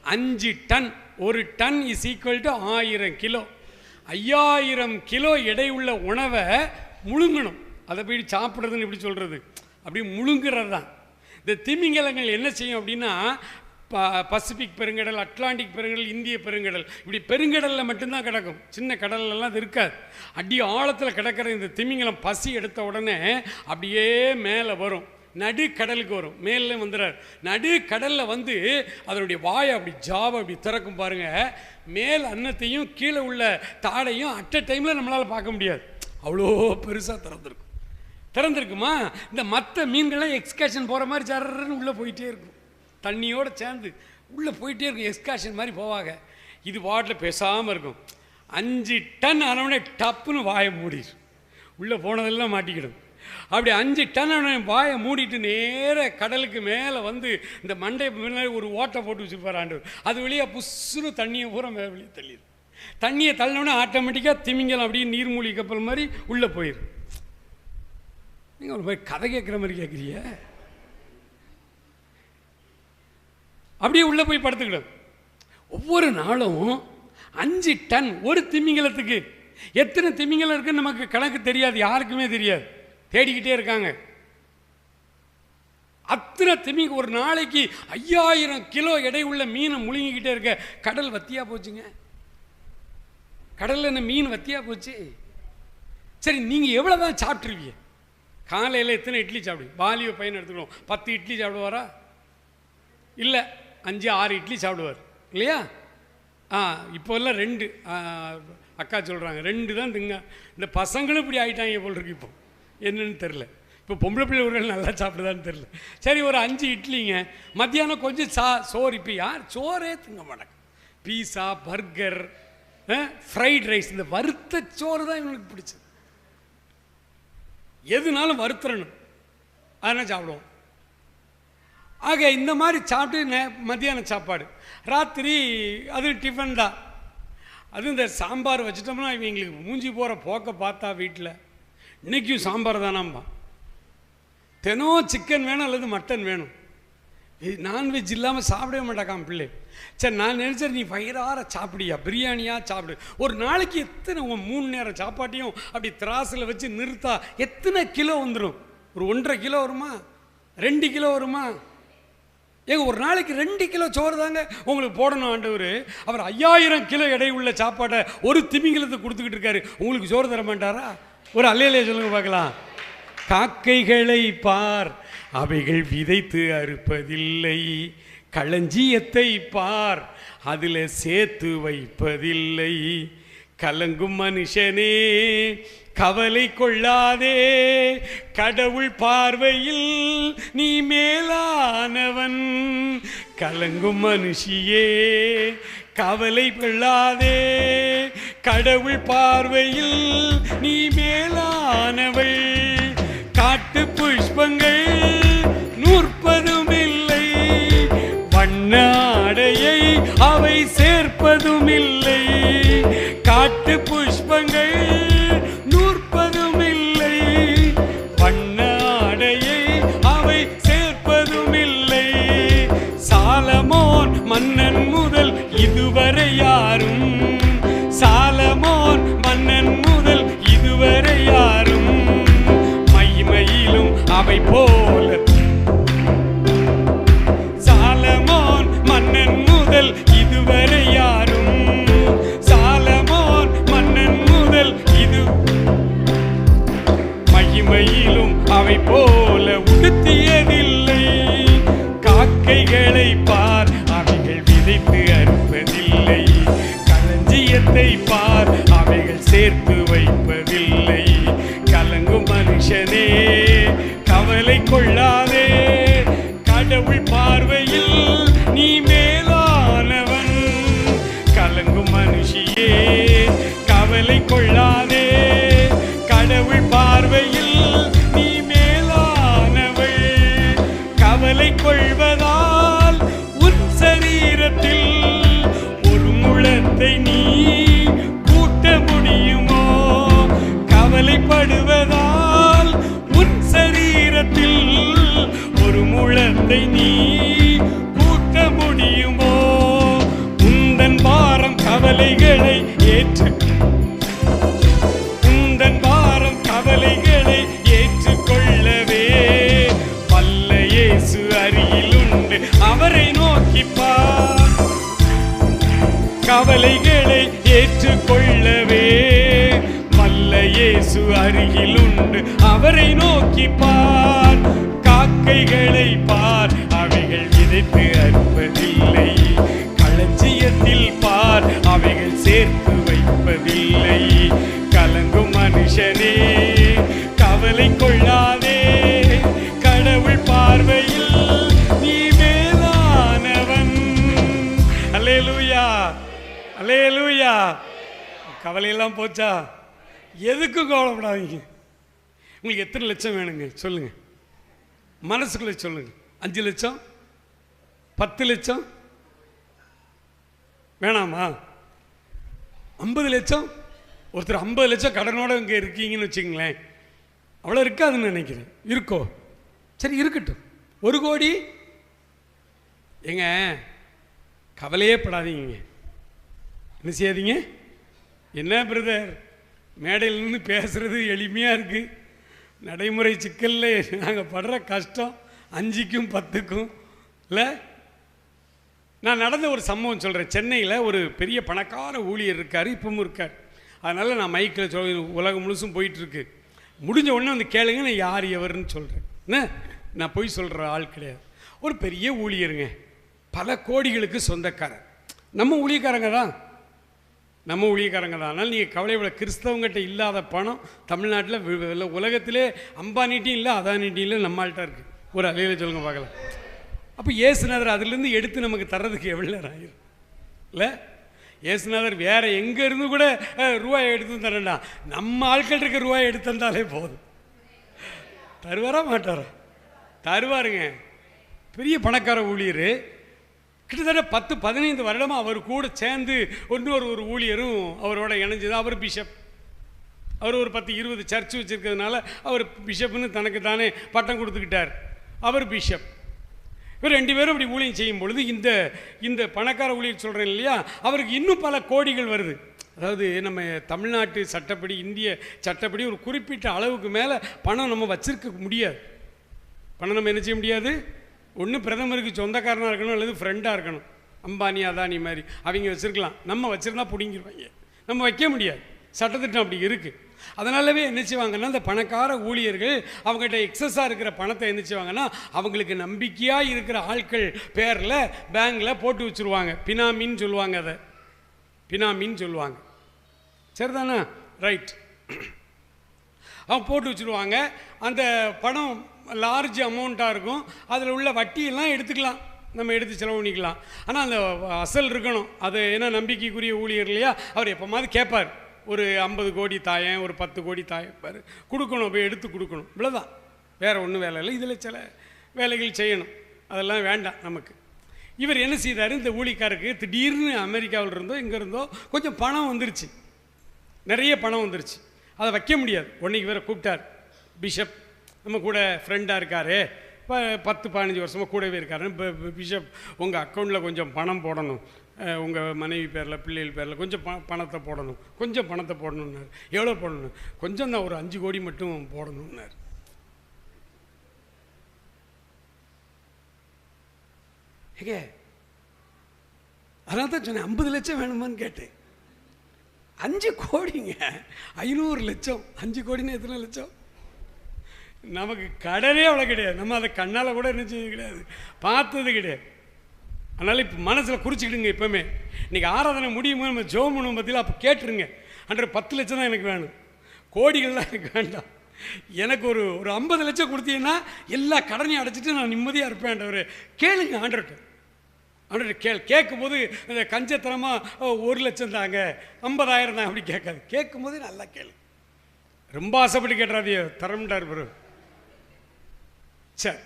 5 ton. 1 ton is equal to 1000 kilo. 5000 kilo எடை உள்ள உணவை முழுங்கணும். அதை போய் சாப்பிட்றதுன்னு எப்படி சொல்கிறது? அப்படி முழுங்குறது தான். இந்த திமிங்கலங்கள் என்ன செய்யும் அப்படின்னா, பசிபிக் பெருங்கடல், அட்லாண்டிக் பெருங்கடல், இந்திய பெருங்கடல், இப்படி பெருங்கடலில் மட்டும்தான் கிடக்கும். சின்ன கடலெல்லாம் அது இருக்காது. அடி ஆழத்தில் கிடக்கிற இந்த திமிங்கலம் பசி எடுத்த உடனே அப்படியே மேலே வரும், நடு கடலுக்கு வரும். மேலே வந்துடுறார், நடு கடலில் வந்து அதனுடைய வாயை அப்படி ஜாவை அப்படி திறக்கும் பாருங்கள். மேல் அன்னத்தையும் கீழே உள்ள தாடையும் அட் அ டைமில் நம்மளால் பார்க்க முடியாது, அவ்வளோ பெருசாக திறந்துருக்குமா. இந்த மற்ற மீன்கள்லாம் எக்ஸ்கர்ஷன் போகிற மாதிரி சரன்னு உள்ளே போயிட்டே இருக்கும், தண்ணியோடு சேர்ந்து உள்ளே போயிட்டே இருக்கும், எக்ஸ்கர்ஷன் மாதிரி போவாங்க. இது வாட்டில் பேசாமல் இருக்கும். 5 டன் ஆனவனே டப்புன்னு வாயை மூடிடும், உள்ளே போனதெல்லாம் மாட்டிக்கிடும். அப்படி 5 டன் ஆனவனே வாயை மூடிட்டு நேர கடலுக்கு மேலே வந்து இந்த மண்டை முன்னாடி ஒரு ஓட்டை போட்டு வச்சுருப்பார் ஆண்டவர். அது வழியாக புஷ்ஷுன்னு தண்ணியை பூரா வெளியே தள்ளிடும். தண்ணியை தள்ளினோடனே ஆட்டோமேட்டிக்காக திமிங்கலம் அப்படியே நீர்மூழ்கி கப்பல் மாதிரி உள்ளே போயிடும். நீங்கள் ஒரு மாதிரி கதை கேட்குற மாதிரி கேட்குறீங்க. அப்படியே உள்ளே போய் படுத்துக்கிடும். ஒவ்வொரு நாளும் 5 டன் ஒரு திமிங்கலத்துக்கு. எத்தனை திமிங்கலம் இருக்குன்னு நமக்கு கணக்கு தெரியாது, யாருக்குமே தெரியாது, தேடிக்கிட்டே இருக்காங்க. அத்தனை திமிங்க ஒரு நாளைக்கு 5000 கிலோ எடை உள்ள மீனை முழுங்கிக்கிட்டே இருக்க. கடல் வத்தியா போச்சுங்க, கடலில் என்ன மீன் வத்தியா போச்சு. சரி, நீங்கள் எவ்வளோ தான் சாப்பிட்ருவீங்க? காலையில் எத்தனை இட்லி சாப்பிடுவீங்க? வாலிப பையன் எடுத்துக்கணும், 10 இட்லி சாப்பிடுவாரா? இல்லை, 5-6 இட்லி சாப்பிடுவார் இல்லையா? இப்போல்லாம் 2 அக்கா சொல்கிறாங்க, 2 தான் திங்க. இந்த பசங்களும் இப்படி ஆகிட்டாங்க போல் இருக்கு. இப்போ என்னன்னு தெரில. இப்போ பொம்பளை பிள்ளைகள் நல்லா சாப்பிடுதான்னு தெரில. சரி, ஒரு 5 இட்லிங்க. மத்தியானம் கொஞ்சம் சோறு. இப்போ யார் சோறே திங்க மாட்டாங்க. பீஸா, பர்கர், ஃப்ரைட் ரைஸ், இந்த வறுத்த சோறு தான் இவனுக்கு பிடிச்சது. எதுனாலும் வறுத்துறணும், அதனால் சாப்பிடுவோம். ஆக இந்த மாதிரி சாப்பிட்டு மத்தியான சாப்பாடு, ராத்திரி அது டிஃபன் தான். அதுவும் இந்த சாம்பார் வச்சிட்டோம்னா இவங்களுக்கு மூஞ்சி போகிற போக்க பார்த்தா வீட்டில் இன்றைக்கும் சாம்பார் தானாம்பா. தினம் சிக்கன் வேணும் அல்லது மட்டன் வேணும், நான்வெஜ் இல்லாமல் சாப்பிடவே மாட்டாக்கான் பிள்ளை. சரி, நான் நினச்சேன் நீ வயிறார சாப்பிடியா, பிரியாணியாக சாப்பிடு. ஒரு நாளைக்கு எத்தனை 3 நேரம் சாப்பாட்டையும் அப்படி திராசில் வச்சு நிறுத்தா எத்தனை கிலோ வந்துடும்? ஒரு 1.5 கிலோ வருமா, 2 கிலோ வருமா? ஏங்க ஒரு நாளைக்கு 2 கிலோ சோறு தாங்க உங்களுக்கு போடணும். ஆண்டவர் அவர் 5000 கிலோ எடை உள்ள சாப்பாட்டை ஒரு திமிங்கலத்தை கொடுத்துக்கிட்டு இருக்காரு. உங்களுக்கு சோறு தர மாட்டாரா? ஒரு அல்லையிலே சொல்லுங்க பார்க்கலாம். காக்கைகளை பார், அவைகள் விதைத்து அறுப்பதில்லை, களஞ்சியத்தை பார், அதில் சேர்த்து வைப்பதில்லை. கலங்கும் மனுஷனே கவலை கொள்ளாதே, கடவுள் பார்வையில் நீ மேலானவன். கலங்கும் மனுஷியே கவலை கொள்ளாதே, கடவுள் பார்வையில் நீ மேலானவள். காட்டு புஷ்பங்கள் 100 இல்லை, வண்ண ஆடையை அவை சேர்ப்பதும் இல்லை. காட்டு புஷ்பங்கள் 100 இல்லை, வண்ண ஆடையை அவை சேர்ப்பதும் இல்லை. சாலமோன் மன்னன் முதல் இதுவரை யாரும், சாலமோன் மன்னன் முதல் இதுவரை யாரும் மகிமையிலும் அவை போல. சாலமோன் மன்னன் முதல் இதுவரை யாரும், சாலமோன் மன்னன் முதல் இது மகிமையிலும் அவை போல உடுத்தியதில்லை. காக்கைகளை பார், அவைகள் விதைத்து அறுப்பதில்லை, களஞ்சியத்தை பார், அவைகள் சேர்த்து வைப்பதில்லை. கலங்கும் மனுஷனே கவலை கொள்ளாதே, கடவுள் பார்வையில் நீ மேலானவன். கலங்கும் மனுஷியே கவலை கொள்ளாதே, கடவுள் பார்வையில் நீ மேலானவள். கவலை கொள்வதால் உன் சரீரத்தில் ஒரு முழத்தை நீ கூட்ட முடியுமோ? கவலைப்படுவதால் உன் சரீரத்தில் ஒரு முழத்தை நீ கூட்ட முடியுமோ? உந்தன் பாரம் கவலைகளை ஏற்று, உந்தன் பாரம் கவலைகளை ஏற்றுக்கொள்ளவே வல்ல இயேசு அருகில் உண்டு, அவரை நோக்கிப்பார். கவலைகளை ஏற்றுக்கொள்ளவே வல்ல இயேசு அருகில் உண்டு, அவரை நோக்கிப்பார். காக்கைகளை பார், அவைகள் விதைத்து அறுப்பதில்லை, களஞ்சியத்தில் பார், அவைகள் சேர்த்து வைப்பதில்லை. கலங்கும் மனுஷனே கவலை கொள்ளாதே, கடவுள் பார்வையில் நீ மேலானவன். அல்லேலூயா, அல்லேலூயா. கவலையெல்லாம் போச்சா? எதுக்கும் கவலைப்படாதீங்க. உங்களுக்கு எத்தனை லட்சம் வேணுங்க சொல்லுங்க, மனசுக்குள்ளே சொல்லுங்க. 5 லட்சம், 10 லட்சம் வேணாமா? 50 லட்சம்? ஒருத்தர் 50 லட்சம் கடனோடு இங்கே இருக்கீங்கன்னு வச்சுங்களேன், அவ்வளோ இருக்காதுன்னு நினைக்கிறேன். இருக்கோ? சரி இருக்கட்டும். 1 கோடி ஏங்க, கவலையே படாதீங்க. என்ன செய்யாதீங்க? என்ன பிரதர், மேடையில் நின்று பேசுகிறது எளிமையாக இருக்குது, நடைமுறை சிக்கலில் நாங்கள் படுற கஷ்டம் 5க்கும் 10க்கும் இல்லை. நான் நடந்த ஒரு சம்பவம் சொல்கிறேன். சென்னையில் ஒரு பெரிய பணக்கார ஊழியர் இருக்கார், இப்பவும் இருக்கார். அதனால் நான் மைக்கில் உலகம் முழுசும் போயிட்டுருக்கு. முடிஞ்ச உடனே வந்து கேளுங்க, நான் யார் எவருன்னு சொல்கிறேன். என்ன, நான் போய் சொல்கிற ஆள் கிடையாது. ஒரு பெரிய ஊழியருங்க, பல கோடிகளுக்கு சொந்தக்காரர். நம்ம ஊழியக்காரங்க தான், நம்ம ஊழியக்காரங்க தான். அதனால் நீங்கள் கவலைப்பட, கிறிஸ்தவங்கிட்ட இல்லாத பணம் தமிழ்நாட்டில் உலகத்திலே அம்பானிட்டையும் இல்லை, அதானிட்டையும் இல்லை, நம்மள்கிட்ட இருக்குது. ஒரு அலையில் சொல்லுங்க பார்க்கலாம். அப்போ ஏசுநாதர் அதிலேருந்து எடுத்து நமக்கு தர்றதுக்கு எவ்வளோ நேரம் ஆயிரும் இல்லை? ஏசுநாதர் வேறு எங்கேருந்து கூட ரூபாய் எடுத்து தரேன்டா, நம்ம ஆட்கள் இருக்க ரூபாய் எடுத்து தந்தாலே போதும். தருவாரா மாட்டாரா? தருவாருங்க. பெரிய பணக்கார ஊழியர், கிட்டத்தட்ட 10-15 வருடமாக அவர் கூட சேர்ந்து ஒரு ஊழியரும் அவரோட இணைஞ்சது. அவர் பிஷப். அவர் ஒரு 10-20 சர்ச் வச்சுருக்கிறதுனால அவர் பிஷப்னு தனக்கு தானே பட்டம் கொடுத்துக்கிட்டார். அவர் பிஷப். இவர் 2 பேரும் அப்படி ஊழியம் செய்யும் பொழுது இந்த பணக்கார ஊழியர் சொல்கிறேன் இல்லையா, அவருக்கு இன்னும் பல கோடிகள் வருது. அதாவது நம்ம தமிழ்நாட்டு சட்டப்படி, இந்திய சட்டப்படி ஒரு குறிப்பிட்ட அளவுக்கு மேலே பணம் நம்ம வச்சிருக்க முடியாது. பணம் நம்ம என்ன செய்ய முடியாது? ஒன்று பிரதமருக்கு சொந்தக்காரனாக இருக்கணும், அல்லது ஃப்ரெண்டாக இருக்கணும். அம்பானி, அதானி மாதிரி அவங்க வச்சுருக்கலாம். நம்ம வச்சுருந்தா பிடிங்கிருவாங்க. நம்ம வைக்க முடியாது, சட்டத்திட்டம் அப்படி இருக்குது. அதனாலவே என்ன செய்வாங்கன்னா, இந்த பணக்கார ஊழியர்கள் அவங்ககிட்ட எக்ஸஸாக இருக்கிற பணத்தை என்ன செய்வாங்கன்னா, அவங்களுக்கு நம்பிக்கையாக இருக்கிற ஆட்கள் பேரில் பேங்கில் போட்டு வச்சுருவாங்க. பினாமின்னு சொல்லுவாங்க, அதை பினாமின்னு சொல்லுவாங்க. சரிதானா? ரைட். அவன் போட்டு வச்சுருவாங்க. அந்த பணம் லார்ஜ் அமௌண்ட்டாக இருக்கும். அதில் உள்ள வட்டியெல்லாம் எடுத்துக்கலாம், நம்ம எடுத்து செலவு பண்ணிக்கலாம். ஆனால் அந்த அசல் இருக்கணும். அது ஏன்னா நம்பிக்கைக்குரிய ஊழியர் இல்லையா, அவர் எப்போமாவது கேட்பார். ஒரு 50 கோடி தாயன், ஒரு 10 கோடி தாயப்பார், கொடுக்கணும், போய் எடுத்து கொடுக்கணும். இவ்வளோதான், வேறு ஒன்றும் வேலை இல்லை. இதில் சில வேலைகள் செய்யணும், அதெல்லாம் வேண்டாம் நமக்கு. இவர் என்ன செய்தார், இந்த ஊழிக்காருக்கு திடீர்னு அமெரிக்காவில் இருந்தோ இங்கே இருந்தோ கொஞ்சம் பணம் வந்துருச்சு, நிறைய பணம் வந்துருச்சு. அதை வைக்க முடியாது. உடனே இவரை கூப்பிட்டார். பிஷப் நம்ம கூட ஃப்ரெண்டாக இருக்காரு, இப்போ 10-15 வருஷமாக கூடவே இருக்காரு. இப்போ பிஷப், உங்கள் அக்கௌண்ட்டில் கொஞ்சம் பணம் போடணும், உங்கள் மனைவி பேரில், பிள்ளைகள் பேரில் கொஞ்சம் பணத்தை போடணும், கொஞ்சம் பணத்தை போடணுன்னார். எவ்வளோ போடணும்? கொஞ்சம் தான், ஒரு 5 கோடி மட்டும் போடணுன்னார். ஏங்க, அதனால தான் சொன்னேன் 50 லட்சம் வேணுமான்னு கேட்டேன். 5 கோடிங்க, 500 லட்சம். 5 கோடின்னா எத்தனை லட்சம்? நமக்கு கடனே அவ்வளோ கிடையாது. நம்ம அதை கண்ணால் கூட என்ன செய்ய கிடையாது, பார்த்தது கிடையாது. அதனால் இப்போ மனசில் குறிச்சிக்கிடுங்க. இப்போவுமே இன்றைக்கி ஆராதனை முடியுமோ நம்ம ஜோம் பண்ணுவோம் பற்றியில் அப்போ கேட்டுருங்க. 10 லட்சம் தான் எனக்கு வேணும், கோடிகள்லாம் எனக்கு வேண்டாம். எனக்கு ஒரு 50 லட்சம் கொடுத்தீங்கன்னா எல்லா கடனையும் அடைச்சிட்டு நான் நிம்மதியாக இருப்பேன். கேளுங்க ஆண்டர்கிட்ட. கேட்கும்போது இந்த கஞ்சத்தனமாக 1 லட்சம் தாங்க, 50,000 தான், அப்படி கேட்காது. கேட்கும்போது நல்லா கேளு. ரொம்ப ஆசைப்பட்டு கேட்டுறாதே, தரமுண்டார் பிறகு. சரி,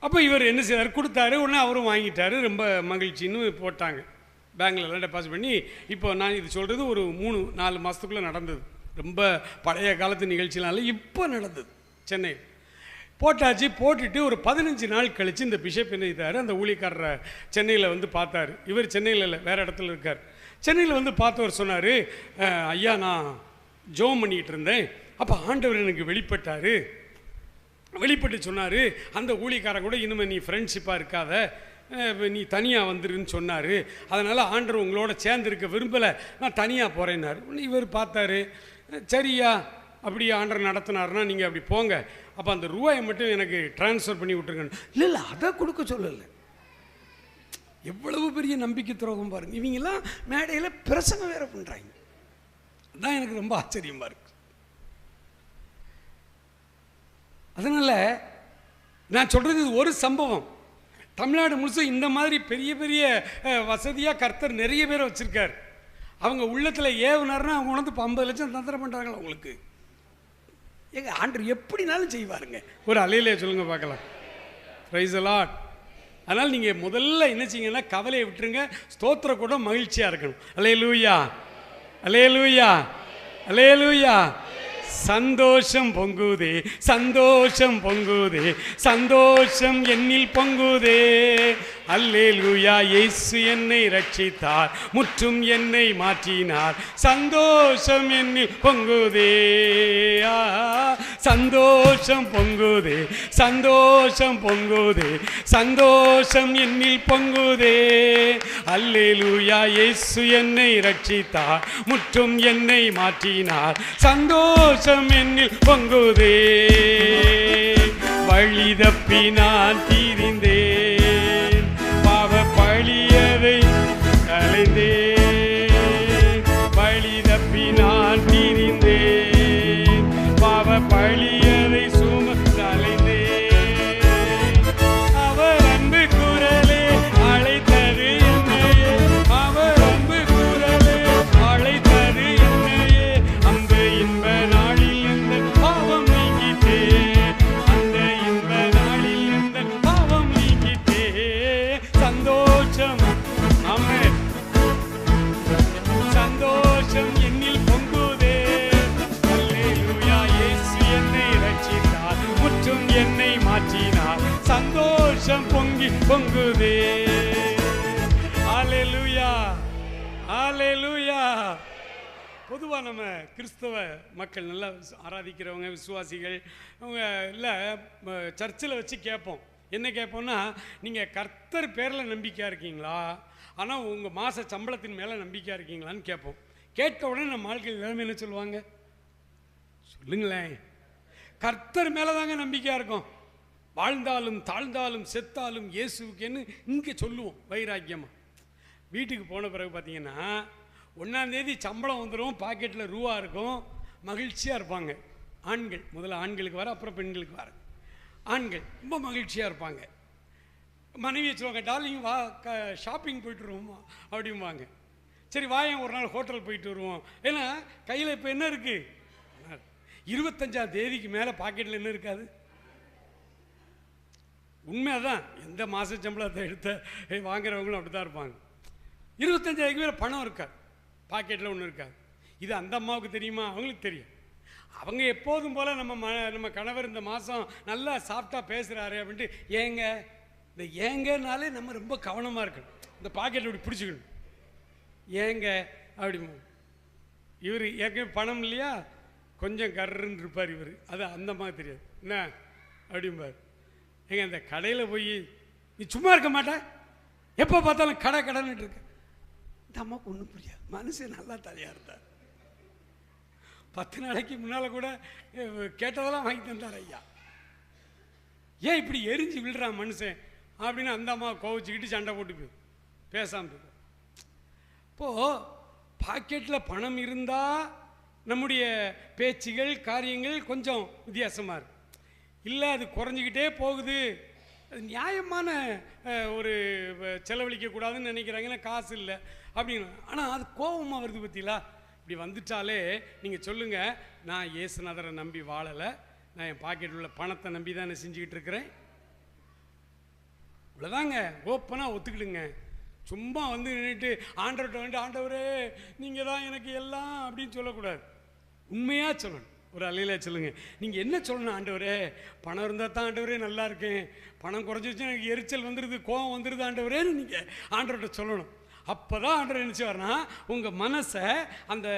அப்போ இவர் என்ன செய்தார், கொடுத்தாரு. உடனே அவரும் வாங்கிட்டார். ரொம்ப மகிழ்ச்சின்னு போட்டாங்க, பேங்க்லலாம் டெபாசிட் பண்ணி. இப்போ நான் இது சொல்கிறது ஒரு 3-4 மாதத்துக்குள்ளே நடந்தது. ரொம்ப பழைய காலத்து நிகழ்ச்சினால இப்போ நடந்தது. சென்னையில் போட்டாச்சு. போட்டுட்டு ஒரு 15 நாள் கழித்து இந்த பிஷப் என்ன செய்தார், அந்த ஊழியக்காரரை சென்னையில் வந்து பார்த்தார். இவர் சென்னையில் இல்லை, வேறு இடத்துல இருக்கார். சென்னையில் வந்து பார்த்தவர் சொன்னார், ஐயா நான் ஜோம் பண்ணிக்கிட்டு இருந்தேன், அப்போ ஆண்டவர் எனக்கு வெளிப்பட்டார். வெளிப்பட்டு சொன்னார், அந்த ஊழியக்காரன் கூட இனிமேல் நீ ஃப்ரெண்ட்ஷிப்பாக இருக்காத, நீ தனியாக வந்துருன்னு சொன்னார். அதனால் ஆண்டவர் உங்களோட சேர்ந்துருக்க விரும்பலை, நான் தனியாக போகிறேன்னாரு. இவர் பார்த்தாரு, சரியா அப்படி ஆண்டவர் நடத்தினார்னா நீங்கள் அப்படி போங்க, அப்போ அந்த ரூபாயை மட்டும் எனக்கு ட்ரான்ஸ்ஃபர் பண்ணி விட்டுருக்கணும். இல்லை அதை கொடுக்க சொல்லலை. எவ்வளவு பெரிய நம்பிக்கை துரோகம் பாருங்கள். இவங்கெல்லாம் மேடையில் பிரசங்கம் வேறு பண்ணுறாங்க. அதுதான் எனக்கு ரொம்ப ஆச்சரியமாக இருக்குது. அதனால் நான் சொல்கிறது ஒரு சம்பவம். தமிழ்நாடு முழுசும் இந்த மாதிரி பெரிய பெரிய வசதியாக கர்த்தர் நிறைய பேரை வச்சுருக்கார். அவங்க உள்ளத்தில் ஏவுனார்னா அவங்க உணர்ந்து 50 லட்சம் தந்திரம் பண்ணுறாங்களா உங்களுக்கு? எங்கள் ஆண்டவர் எப்படினாலும் செய்வாருங்க. ஒரு அலையிலே சொல்லுங்கள் பார்க்கலாம். Price the lord. அதனால் நீங்கள் முதல்ல என்ன செய்யுங்கன்னா, கவலையை விட்டுருங்க, ஸ்தோத்திர கூட மகிழ்ச்சியாக இருக்கணும். அல்லேலூயா, அல்லேலூயா, அல்லேலூயா. சந்தோஷம் பொங்குதே, சந்தோஷம் பொங்குதே, சந்தோஷம் என்னில் பொங்குதே. அல்லேலூயா. இயேசு என்னை ரட்சித்தார், முற்றும் என்னை மாற்றினார், சந்தோஷம் என்னில் பொங்குதே. சந்தோஷம் பொங்குதே, சந்தோஷம் பொங்குதே, சந்தோஷம் என்னில் பொங்குதே. அல்லேலூயா. இயேசு என்னை ரட்சித்தார், முற்றும் என்னை மாற்றினார், சந்தோஷம் என்னில் பொங்குதே. வழி தப்பி நான் தீரிந்தேன், பாவ பழியதை களைந்தேன். வழி தப்பி நான் தீரிந்தேன், பாவ பழியதை சுமந்தலைந்தேன். அவர் அன்பு குரலே அழைத்தது என்னையே, அவர் அன்பு குரலே அழைத்தது என்னையே. அந்த இன்ப நாளில் இந்த பாவம் நீங்கிட்டேன், பொதுவாக நம்ம கிறிஸ்தவ மக்கள் நல்லா ஆராதிக்கிறவங்க, விசுவாசிகள், அவங்க இல்லை சர்ச்சில் வச்சு கேட்போம். என்ன கேட்போம்னா, நீங்கள் கர்த்தர் பேரில் நம்பிக்கையாக இருக்கீங்களா, ஆனால் உங்கள் மாத சம்பளத்தின் மேலே நம்பிக்கையாக இருக்கீங்களான்னு கேட்போம். கேட்ட உடனே நம்ம வாழ்க்கையில் எல்லாமே என்ன சொல்லுவாங்க? சொல்லுங்களேன். கர்த்தர் மேலே தாங்க நம்பிக்கையாக இருக்கும். வாழ்ந்தாலும் தாழ்ந்தாலும் செத்தாலும் இயேசுக்கேன்னு இங்கே சொல்லுவோம் வைராக்கியமாக. வீட்டுக்கு போன பிறகு பார்த்தீங்கன்னா 1ஆம் தேதி சம்பளம் வந்துடும், பாக்கெட்டில் ரூபா இருக்கும், மகிழ்ச்சியாக இருப்பாங்க ஆண்கள். முதல்ல ஆண்களுக்கு வர, அப்புறம் பெண்களுக்கு வர. ஆண்கள் ரொம்ப மகிழ்ச்சியாக இருப்பாங்க. மனைவியை சொல்லுவாங்க, டார்லிங் வா ஷாப்பிங் போயிட்டு வருவோமா அப்படிம்பாங்க. சரி வாயன் ஒரு நாள் ஹோட்டல் போயிட்டு வருவோம். ஏன்னா கையில் இப்போ என்ன இருக்குது? 25ஆம் தேதிக்கு மேலே பாக்கெட்டில் என்ன இருக்காது? உண்மையாக எந்த மாத சம்பளத்தை எடுத்த வாங்குறவங்களும் அப்படி தான் இருப்பாங்க. 25ஆம் தேதிக்கு மேலே பணம் இருக்காது, பாக்கெட்டில் ஒன்றும் இருக்காது. இது அந்த அம்மாவுக்கு தெரியுமா? அவங்களுக்கு தெரியும். அவங்க எப்போதும் போல் நம்ம கணவர் இந்த மாதம் நல்லா சாஃப்டாக பேசுகிறாரு அப்படின்ட்டு ஏங்க, இந்த ஏங்கனாலே நம்ம ரொம்ப கவனமாக இருக்கணும். இந்த பாக்கெட்டில் இப்படி பிடிச்சிக்கணும். ஏங்க அப்படி. இவர் ஏற்கனவே பணம் இல்லையா, கொஞ்சம் கர்ன்னு இருப்பார் இவர். அது அந்த மாதிரி தெரியாது. என்ன அப்படிம்பார். ஏங்க இந்த கடையில் போய் நீ சும்மா இருக்க மாட்டேன், எப்போ பார்த்தாலும் கடை கடைன்னு இருக்க. இந்த அம்மாவுக்கு ஒன்றும் புரியாது. மனுஷன் நல்லா தலையாக இருந்தார். 10 நாளைக்கு முன்னால் கூட கேட்டதெல்லாம் வாங்கி தந்தார் ஐயா. ஏன் இப்படி எரிஞ்சு விழுறான் மனுஷன் அப்படின்னு அந்த அம்மா கோவிச்சுக்கிட்டு சண்டை போட்டு பேசாமல். இப்போது பாக்கெட்டில் பணம் இருந்தால் நம்முடைய பேச்சுகள், காரியங்கள் கொஞ்சம் வித்தியாசமாக இருக்குது. இல்லை அது குறைஞ்சிக்கிட்டே போகுது, அது நியாயமான ஒரு செலவழிக்கக்கூடாதுன்னு நினைக்கிறாங்க, ஏன்னா காசு இல்லை அப்படின்னு. ஆனால் அது கோபமாக வருது பற்றிலா. இப்படி வந்துட்டாலே நீங்கள் சொல்லுங்கள், நான் இயேசுநாதரை நம்பி வாழலை, நான் என் பாக்கெட்டில் உள்ள பணத்தை நம்பி தான் என்ன செஞ்சுக்கிட்டு இருக்கிறேன். இவ்வளோதாங்க, ஓப்பனாக ஒத்துக்கிடுங்க. சும்மா வந்து நின்றுட்டு ஆண்டவர்கிட்ட வந்து ஆண்டவரே நீங்கள் தான் எனக்கு எல்லாம் அப்படின்னு சொல்லக்கூடாது. உண்மையாக சொல்லணும். ஒரு அலையில் சொல்லுங்கள், நீங்கள் என்ன சொல்லணும்? ஆண்டவரே பணம் இருந்தால் தான் ஆண்டவரே நல்லா இருக்கேன், பணம் குறைஞ்சிச்சு எனக்கு எரிச்சல் வந்துடுது, கோபம் வந்துடுது ஆண்டவரேன்னு நீங்கள் ஆண்டவர்கிட்ட சொல்லணும். அப்போ தான் ஆண்டவர் நினச்சிவார்னா உங்கள் மனசை, அந்த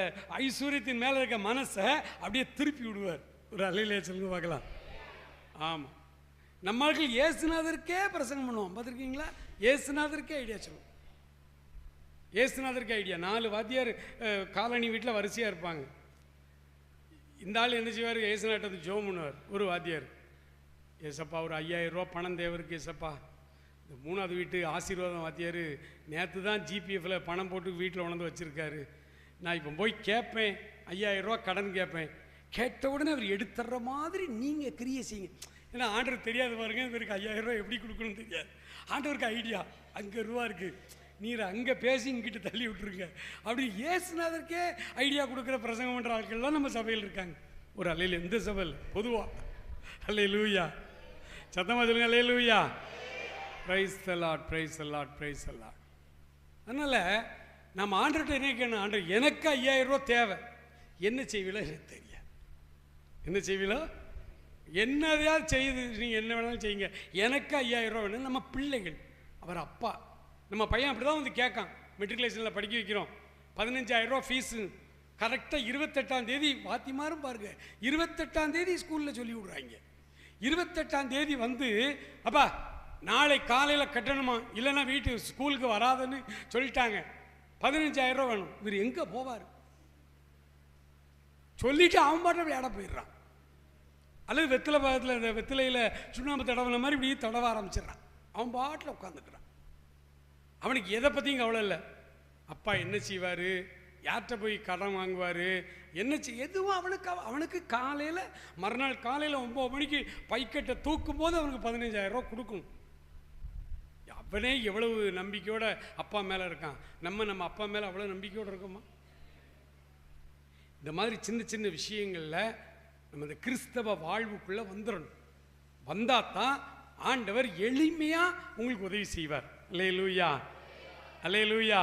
ஐஸ்வர்யத்தின் மேலே இருக்க மனசை அப்படியே திருப்பி விடுவார். ஒரு அலையில் சொல்லுங்க பார்க்கலாம். ஆமாம், நம்மளுக்கு இயேசுநாதருக்கே பிரசங்கம் பண்ணுவோம் பார்த்துருக்கீங்களா? இயேசுநாதருக்கே ஐடியா சொல்லுவோம். இயேசுநாதருக்கு ஐடியா. 4 வாத்தியார் காலனி வீட்டில் வரிசையாக இருப்பாங்க. இந்த ஆள் என்ன செய்வார்? இயேசுநாட்டை வந்து ஜோம் பண்ணுவார். ஒரு வாத்தியார், ஏசப்பா ஒரு 5000 ரூபா பணம் தேவருக்கு ஏசப்பா. இந்த 3வது வீட்டு ஆசீர்வாதம் வாத்தியார் நேற்று தான் ஜிபிஎஃப்ல பணம் போட்டு வீட்டில் உணர்ந்து வச்சுருக்காரு. நான் இப்போ போய் கேட்பேன், 5000 ரூபா கடன் கேட்பேன். கேட்ட உடனே அவர் எடுத்துடுற மாதிரி நீங்கள் கிரியை செய்யுங்க. ஏன்னா ஆண்டவர் தெரியாது பாருங்க, இவருக்கு 5000 ரூபா எப்படி கொடுக்கணும்னு தெரியாது. ஆண்டவருக்கு ஐடியா, அங்கே ரூபா இருக்குது, நீர் அங்கே பேசி இங்கிட்ட தள்ளி விட்டுருங்க அப்படி. இயேசுநாதருக்கே ஐடியா கொடுக்குற பிரசங்கம் பண்ணுற ஆட்கள்லாம் நம்ம சபையில் இருக்காங்க. ஒரு அலையில் எந்த சபையில் பொதுவாக அல்லேலூயா சத்தமாக சொல்லுங்க, அல்லேலூயா. Praise the lord, praise the lord, praise the lord. அதனால் நம்ம ஆண்டவர்கிட்ட என்ன கேட்கணும்? ஆண்டவர் எனக்கு 5000 ரூபா தேவை, என்ன செய்வீங்களோ எனக்கு தெரியாது. என்ன செய்வீங்களோ என்னதையாவது செய்யுது, நீங்கள் என்ன வேணாலும் செய்யுங்க, எனக்கு 5000 ரூபா வேணும். நம்ம பிள்ளைகள், அவர் அப்பா, நம்ம பையன் அப்படி தான் வந்து கேட்கான். மெட்ரிகுலேஷனில் படிக்க வைக்கிறோம், 15000 ரூபா ஃபீஸு. கரெக்டாக 28ஆம் தேதி வாத்திமாரும் பாருங்க, 28ஆம் தேதி ஸ்கூலில் சொல்லி விட்றாங்க. 28ஆம் தேதி வந்து அப்பா நாளை காலையில் கட்டணுமா, இல்லைன்னா வீட்டு ஸ்கூலுக்கு வராதுன்னு சொல்லிட்டாங்க, 15000 ரூபா வேணும். இவர் எங்கே போவார்? சொல்லிட்டு அவன் பாட்டில் விளையாட போயிடுறான். அல்லது வெத்திலை பாகத்தில் இந்த வெத்திலையில் சுண்ணாம்பு தடவின மாதிரி இப்படி தடவ ஆரம்பிச்சிடுறான். அவன் பாட்டில் உட்காந்துக்கிறான். அவனுக்கு எதை பற்றியும் கவலை இல்லை. அப்பா என்ன செய்வார், யார்கிட்ட போய் கடன் வாங்குவார், என்ன எதுவும் அவனுக்கு காலையில் மறுநாள் காலையில் 9 மணிக்கு பைக்கெட்டை தூக்கும் போது அவனுக்கு 15000 ரூபா கொடுக்கணும். அவனே எவ்வளவு நம்பிக்கையோட அப்பா மேலே இருக்கான். நம்ம அப்பா மேலே அவ்வளோ நம்பிக்கையோடு இருக்கோமா? இந்த மாதிரி சின்ன சின்ன விஷயங்களில் நம்ம இந்த கிறிஸ்தவ வாழ்வுக்குள்ளே வந்துடணும். வந்தால் தான் ஆண்டவர் எளிமையாக உங்களுக்கு உதவி செய்வார். அல்லேலூயா, அல்லேலூயா.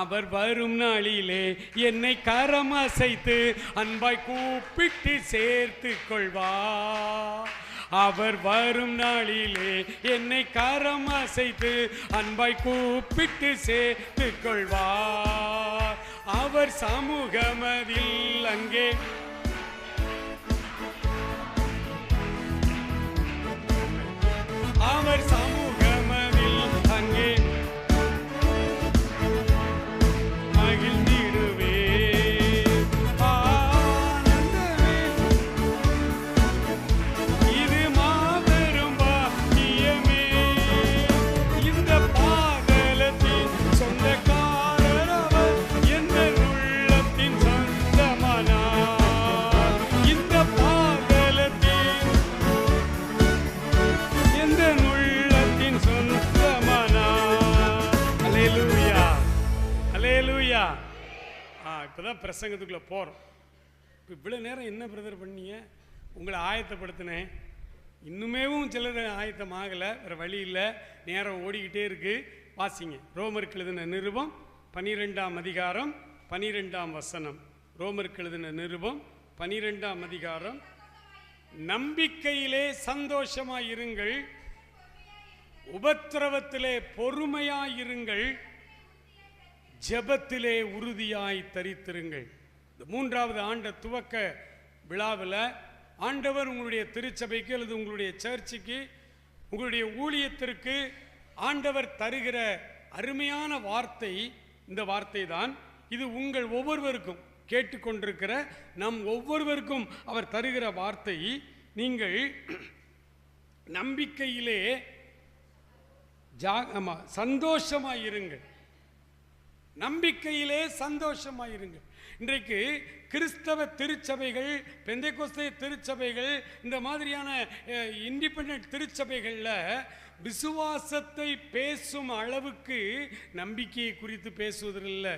அவர் வரும் நாளிலே என்னை கரம் அசைத்து அன்பாய் கூப்பிட்டு சேர்த்து கொள்வார். அவர் வரும் நாளிலே என்னை கரம் அசைத்து அன்பாய் கூப்பிட்டு சேர்த்து கொள்வார். அவர் சமூகமதில் அங்கே அவர் சமூகமதில் அங்கே மகிழ்ந்திடுவே ஆனந்தமே. இது மாபெரும் பாக்கியமே. இந்த பாதலத்தின் சொந்தக்காரர் அவர், எந்த உள்ளத்தின் சொந்தமானார். இந்த பாதலத்தின் எந்த உள்ளத்தின் சொந்தமானார். அல்லேலூயா, அல்லேலூயா. இப்போதான் பிரசங்கத்துக்குள்ள போறோம். இப்போ இவ்வளோ நேரம் என்ன பிரதர் பண்ணீங்க? உங்களை ஆயத்தப்படுத்தினேன். இன்னுமேவும் சிலர் ஆயத்தமாகலை, வேறு வழி இல்லை, நேரம் ஓடிக்கிட்டே இருக்கு. வாசிங்க ரோமருக்கு எழுதின நிருபம் 12ஆம் அதிகாரம் 12ஆம் வசனம். ரோமருக்கு எழுதின நிருபம் 12ஆம் அதிகாரம். நம்பிக்கையிலே சந்தோஷமாயிருங்கள், உபத்திரவத்திலே பொறுமையாயிருங்கள், ஜெபத்திலே உறுதியாய் தரித்திருங்கள். இந்த 3வது ஆண்டு துவக்க விழாவில் ஆண்டவர் உங்களுடைய திருச்சபைக்கு அல்லது உங்களுடைய சர்ச்சுக்கு, உங்களுடைய ஊழியத்திற்கு ஆண்டவர் தருகிற அருமையான வார்த்தை இந்த வார்த்தை தான். இது உங்கள் ஒவ்வொருவருக்கும், கேட்டுக்கொண்டிருக்கிற நம் ஒவ்வொருவருக்கும் அவர் தருகிற வார்த்தை. நீங்கள் நம்பிக்கையிலே சந்தோஷமாயிருங்கள், நம்பிக்கையிலே சந்தோஷமாயிருங்கள். இன்றைக்கு கிறிஸ்தவ திருச்சபைகள், பெந்தேகோஸ்தே திருச்சபைகள், இந்த மாதிரியான இண்டிபெண்டன்ட் திருச்சபைகளில் விசுவாசத்தை பேசும் அளவுக்கு நம்பிக்கையை குறித்து பேசுவதில்லை.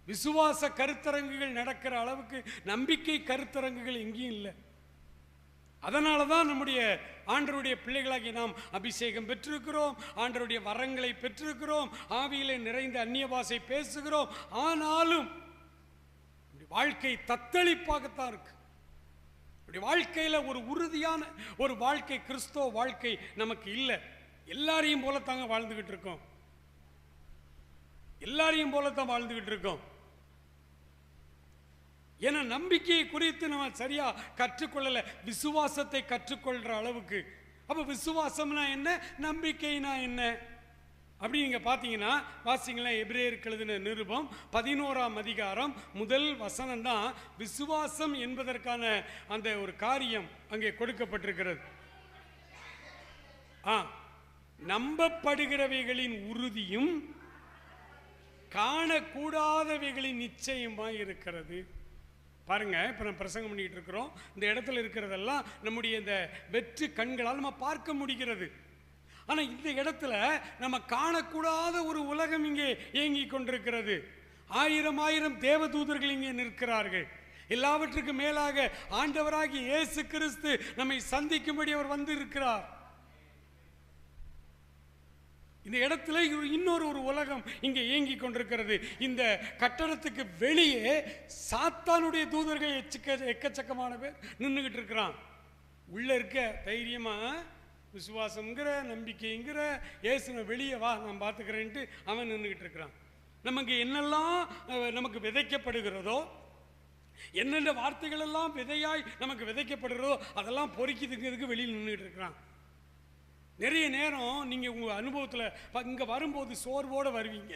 விசுவாச கருத்தரங்குகள் நடக்கிற அளவுக்கு நம்பிக்கை கருத்தரங்குகள் எங்கேயும் இல்லை. அதனால தான் நம்முடைய ஆண்டவருடைய பிள்ளைகளாகி நாம் அபிஷேகம் பெற்றிருக்கிறோம், ஆண்டவருடைய வரங்களை பெற்றிருக்கிறோம், ஆவியிலே நிறைந்த அந்நிய பாஷை பேசுகிறோம். ஆனாலும் வாழ்க்கை தத்தளிப்பாகத்தான் இருக்கு. வாழ்க்கையில் ஒரு உறுதியான ஒரு வாழ்க்கை, கிறிஸ்தவ வாழ்க்கை நமக்கு இல்லை. எல்லாரையும் போலத்தாங்க வாழ்ந்துகிட்டு இருக்கோம், எல்லாரையும் போலத்தான் வாழ்ந்துகிட்டு இருக்கோம். ஏன்னா நம்பிக்கையை குறித்து நம்ம சரியா கற்றுக்கொள்ளல, விசுவாசத்தை கற்றுக்கொள்ற அளவுக்கு. அப்ப விசுவாசம்னா என்ன, நம்பிக்கைனா என்ன அப்படி நீங்க பாத்தீங்கன்னா வாசிங்களா, எபிரேயருக்கு எழுதின நிருபம் 11ஆம் அதிகாரம் முதல் வசனம் தான் விசுவாசம் என்பதற்கான அந்த ஒரு காரியம் அங்கே கொடுக்கப்பட்டிருக்கிறது. நம்பப்படுகிறவைகளின் உறுதியும் காணக்கூடாதவைகளின் நிச்சயமாய் இருக்கிறது. பாருங்க, இப்போ நம்ம பிரசங்கம் பண்ணிக்கிட்டு இருக்கிறோம். இந்த இடத்துல இருக்கிறதெல்லாம் நம்முடைய இந்த வெற்று கண்களால் நம்ம பார்க்க முடிகிறது. ஆனால் இந்த இடத்துல நம்ம காணக்கூடாத ஒரு உலகம் இங்கே இயங்கி கொண்டிருக்கிறது. 1000 தேவதூதர்கள் இங்கே நிற்கிறார்கள். எல்லாவற்றுக்கும் மேலாக ஆண்டவராகிய இயேசு கிறிஸ்து நம்மை சந்திக்கும்படி அவர் வந்து இருக்கிறார். இந்த இடத்துல இன்னொரு ஒரு உலகம் இங்கே இயங்கி கொண்டிருக்கிறது. இந்த கட்டடத்துக்கு வெளியே சாத்தானுடைய தூதர்கள் எக்கச்சக்கமான பேர் நின்றுகிட்டு இருக்கிறான். உள்ள இருக்க தைரியமா விசுவாசம்ங்கிற நம்பிக்கைங்கிற இயேசுவை வெளியே வா நான் பார்த்துக்கிறேன்ட்டு அவன் நின்றுகிட்டு இருக்கிறான். நமக்கு என்னெல்லாம் நமக்கு விதைக்கப்படுகிறதோ, என்னென்ன வார்த்தைகள் எல்லாம் விதையாய் நமக்கு விதைக்கப்படுகிறதோ அதெல்லாம் பொறுக்கிதுங்கிறதுக்கு வெளியில் நின்றுகிட்டு இருக்கிறான். நிறைய நேரம் நீங்கள் உங்கள் அனுபவத்தில் இங்கே வரும்போது சோர்வோடு வருவீங்க,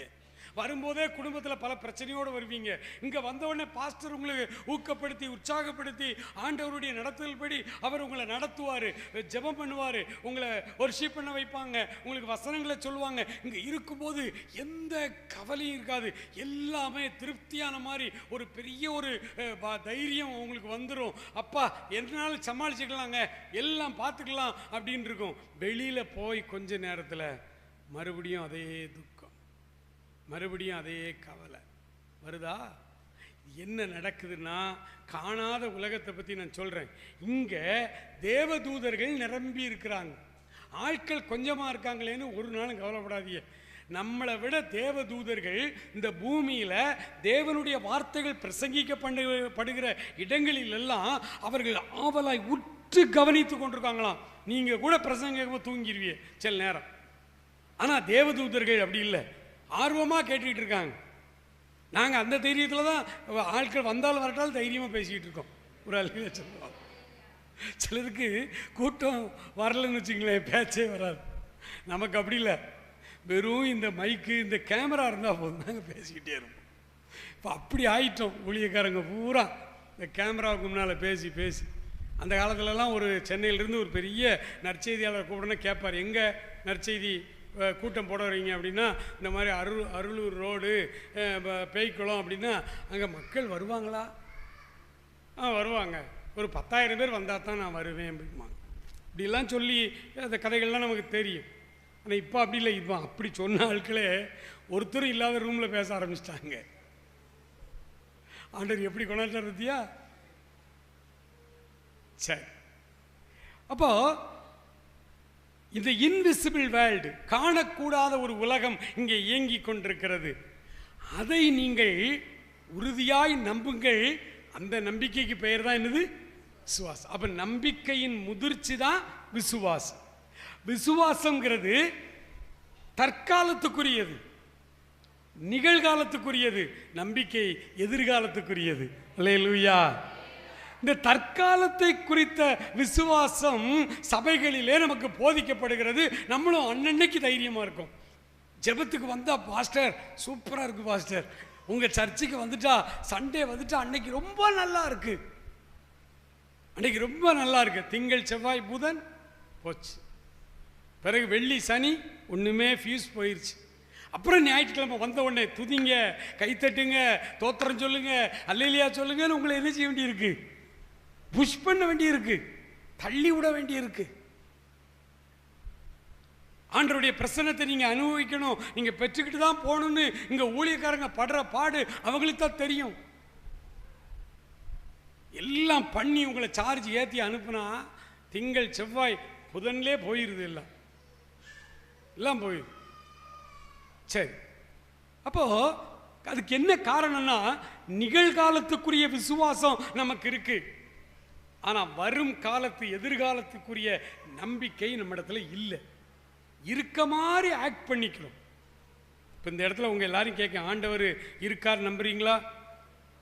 வரும்போதே குடும்பத்தில் பல பிரச்சனையோடு வருவீங்க. இங்கே வந்தவுடனே பாஸ்டர் உங்களுக்கு ஊக்கப்படுத்தி உற்சாகப்படுத்தி ஆண்டவருடைய நடத்துதல்படி அவர் உங்களை நடத்துவார், ஜெபம் பண்ணுவார், உங்களை ஒர்ஷிப் பண்ண வைப்பாங்க, உங்களுக்கு வசனங்களை சொல்லுவாங்க. இங்கே இருக்கும்போது எந்த கவலையும் இருக்காது, எல்லாமே திருப்தியான மாதிரி ஒரு பெரிய ஒரு தைரியம் உங்களுக்கு வந்துடும். அப்பா என்னாலும் சமாளிச்சுக்கலாங்க, எல்லாம் பார்த்துக்கலாம் அப்படின்னு இருக்கும். வெளியில் போய் கொஞ்ச நேரத்தில் மறுபடியும் அதே துக்கம், மறுபடியும் அதே கவலை வருதா? என்ன நடக்குதுன்னா, காணாத உலகத்தை பற்றி நான் சொல்கிறேன். இங்கே தேவதூதர்கள் நிரம்பி இருக்கிறாங்க. ஆட்கள் கொஞ்சமாக இருக்காங்களேன்னு ஒரு நாளும் கவலைப்படாதீங்க. நம்மளை விட தேவதூதர்கள் இந்த பூமியில் தேவனுடைய வார்த்தைகள் பிரசங்கிக்கப்படுகிற இடங்களிலெல்லாம் அவர்கள் ஆவலாய் உற்று கவனித்து கொண்டிருக்காங்களாம். நீங்கள் கூட பிரசங்க தூங்கிடுவீங்க சில நேரம். ஆனால் தேவதூதர்கள் அப்படி இல்லை, ஆர்வமாக கேட்டுக்கிட்டு இருக்காங்க. நாங்கள் அந்த தைரியத்தில் தான் ஆட்கள் வந்தாலும் வரட்டாலும் தைரியமாக பேசிக்கிட்டு இருக்கோம். ஒரு அழுகையை சொல்லுவோம். சிலருக்கு கூட்டம் வரலன்னு வச்சுங்களேன், பேச்சே வராது. நமக்கு அப்படி இல்லை. வெறும் இந்த மைக்கு இந்த கேமரா இருந்தால் போதும், நாங்கள் பேசிக்கிட்டே இருப்போம். இப்போ அப்படி ஆயிட்டோம். ஊழியக்காரங்க பூரா இந்த கேமராவுக்கு முன்னால் பேசி பேசி. அந்த காலத்துலலாம் ஒரு சென்னையிலேருந்து ஒரு பெரிய நற்செய்தியாளர் கூப்பிடணும் கேட்பார், எங்கே நற்செய்தி கூட்டம் போட வரீங்க அப்படின்னா, இந்த மாதிரி அருளூர் ரோடு பேய்க்குளம் அப்படின்னா, அங்கே மக்கள் வருவாங்களா? வருவாங்க, ஒரு 10,000 பேர் வந்தால் தான் நான் வருவேன் அப்படிம்பாங்க. இப்படிலாம் சொல்லி அந்த கதைகள்லாம் நமக்கு தெரியும். ஆனால் இப்போ அப்படி இல்லை. இப்போ அப்படி சொன்ன ஆட்களே ஒருத்தரும் இல்லாத ரூமில் பேச ஆரம்பிச்சிட்டாங்க. ஆண்டவர் எப்படி கொண்டாடுறார் பத்தியா? சரி, அப்போ இந்த இன்விசிபிள் வேர்ல்டு, காணக்கூடாத ஒரு உலகம் இங்கே இயங்கிக் கொண்டிருக்கிறது. அதை நீங்கள் உறுதியாய் நம்புங்கள். அந்த நம்பிக்கைக்கு பெயர் தான் என்னது? விசுவாசம். அப்ப நம்பிக்கையின் முதிர்ச்சி தான் விசுவாசம். விசுவாசம்ங்கிறது தற்காலத்துக்குரியது, நிகழ்காலத்துக்குரியது. நம்பிக்கை எதிர்காலத்துக்குரியது. அல்லேலூயா. இந்த தற்காலத்தை குறித்த விசுவாசம் சபைகளிலே நமக்கு போதிக்கப்படுகிறது. நம்மளும் அன்னன்னைக்கு தைரியமா இருக்கும். ஜெபத்துக்கு வந்தா பாஸ்டர் சூப்பரா இருக்கு பாஸ்டர், உங்க சர்ச்சுக்கு வந்துட்டா சண்டே வந்துட்டா அன்னைக்கு ரொம்ப நல்லா இருக்கு, அன்னைக்கு ரொம்ப நல்லா இருக்கு. திங்கள் செவ்வாய் புதன் போச்சு, பிறகு வெள்ளி சனி ஒண்ணுமே ஃபியூஸ் போயிடுச்சு. அப்புறம் ஞாயிற்றுக்கிழமை வந்த உடனே துதிங்க, கைத்தட்டுங்க, தோத்திரம் சொல்லுங்க, அல்லேலியா சொல்லுங்கன்னு உங்களை என்ன செய்ய வேண்டியிருக்கு? புஷ் பண்ண வேண்டியிருக்கு, தள்ளி விட வேண்டியிருக்கு. ஆண்டவருடைய பிரசன்னத்தை நீங்க அனுபவிக்கணும், நீங்க பெற்றுக்கிட்டு தான் போகணும்னு இங்க ஊழியக்காரங்க படுற பாடு அவங்களுக்கு தான் தெரியும். எல்லாம் பண்ணி உங்களை சார்ஜ் ஏற்றி அனுப்புனா திங்கள் செவ்வாய் புதன்லே போயிருது, எல்லாம் போயிடுது. சரி, அப்போ அதுக்கு என்ன காரணம்னா நிகழ்காலத்துக்குரிய விசுவாசம் நமக்கு இருக்கு. ஆனா வரும் காலத்து எதிர்காலத்துக்குரிய நம்பிக்கை நம்ம இடத்துல இல்லை. இருக்க மாதிரி ஆக்ட் பண்ணிக்கிறோம். இப்போ இந்த இடத்துல உங்க எல்லாரும் கேட்க, ஆண்டவர் இருக்கார் நம்புறீங்களா?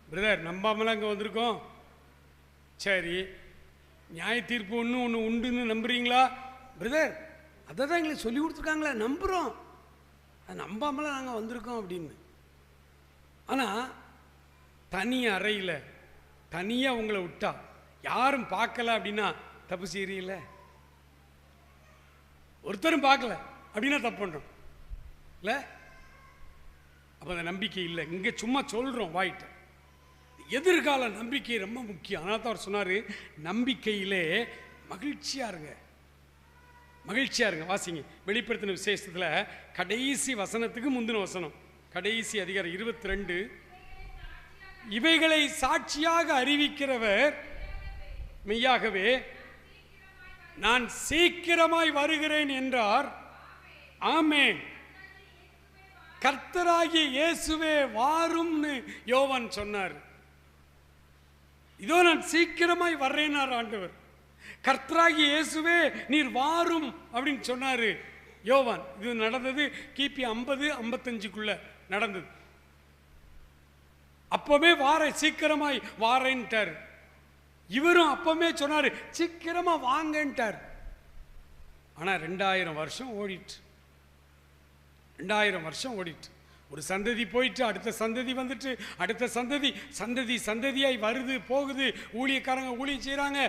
பிரதர் நம்பாமலாம் இங்கே வந்திருக்கோம். சரி, நியாய தீர்ப்பு ஒன்று உண்டுன்னு நம்புறீங்களா? பிரதர் அதை தான் எங்களுக்கு சொல்லி கொடுத்துருக்காங்களே, நம்புகிறோம், அது நம்பாமலாம் நாங்கள் வந்திருக்கோம் அப்படின்னு. ஆனால் தனி அறையில் தனியாக உங்களை விட்டா யாரும் பார்க்கல அப்படின்னா தப்பு செய்யறீங்கள? ஒருத்தரும் பார்க்கல அப்படின்னா தப்பு பண்ணுறோம் இல்லை? அப்போ அந்த நம்பிக்கை இல்லை. இங்கே சும்மா சொல்கிறோம் வாயிட்ட. எதிர்கால நம்பிக்கை ரொம்ப முக்கியம். அதனால தான் அவர் சொன்னார், நம்பிக்கையிலே மகிழ்ச்சியாக இருங்க, மகிழ்ச்சியாக இருங்க. வாசிங்க வெளிப்படுத்தின விசேஷத்தில் கடைசி வசனத்துக்கு முந்தின வசனம், கடைசி அதிகாரம் 22. இவைகளை சாட்சியாக அறிவிக்கிறவர் மெய்யாகவே நான் சீக்கிரமாய் வருகிறேன் என்றார். ஆமென். கர்த்தராகிய இயேசுவே வாரும்னு யோவான் சொன்னார். இதோ நான் சீக்கிரமாய் வர்றேனார் ஆண்டவர். கர்த்தராகிய இயேசுவே நீர் வாரும் அப்படின்னு சொன்னாரு யோவான். இது நடந்தது கிபி 50-55 நடந்தது. அப்பவே சீக்கிரமாய் வாரேன்ட்டார். இவரும் அப்பவே சொன்னாரு சீக்கிரமா வாங்கன்ட்டார். ஆனா 2000 வருஷம் ஓடிட்டு, 2000 வருஷம் ஓடிட்டு, ஒரு சந்ததி போயிட்டு அடுத்த சந்ததி வந்துட்டு, அடுத்த சந்ததி சந்ததி சந்ததியாய் வருது போகுது. ஊழியக்காரங்க ஊழியம் செய்கிறாங்க,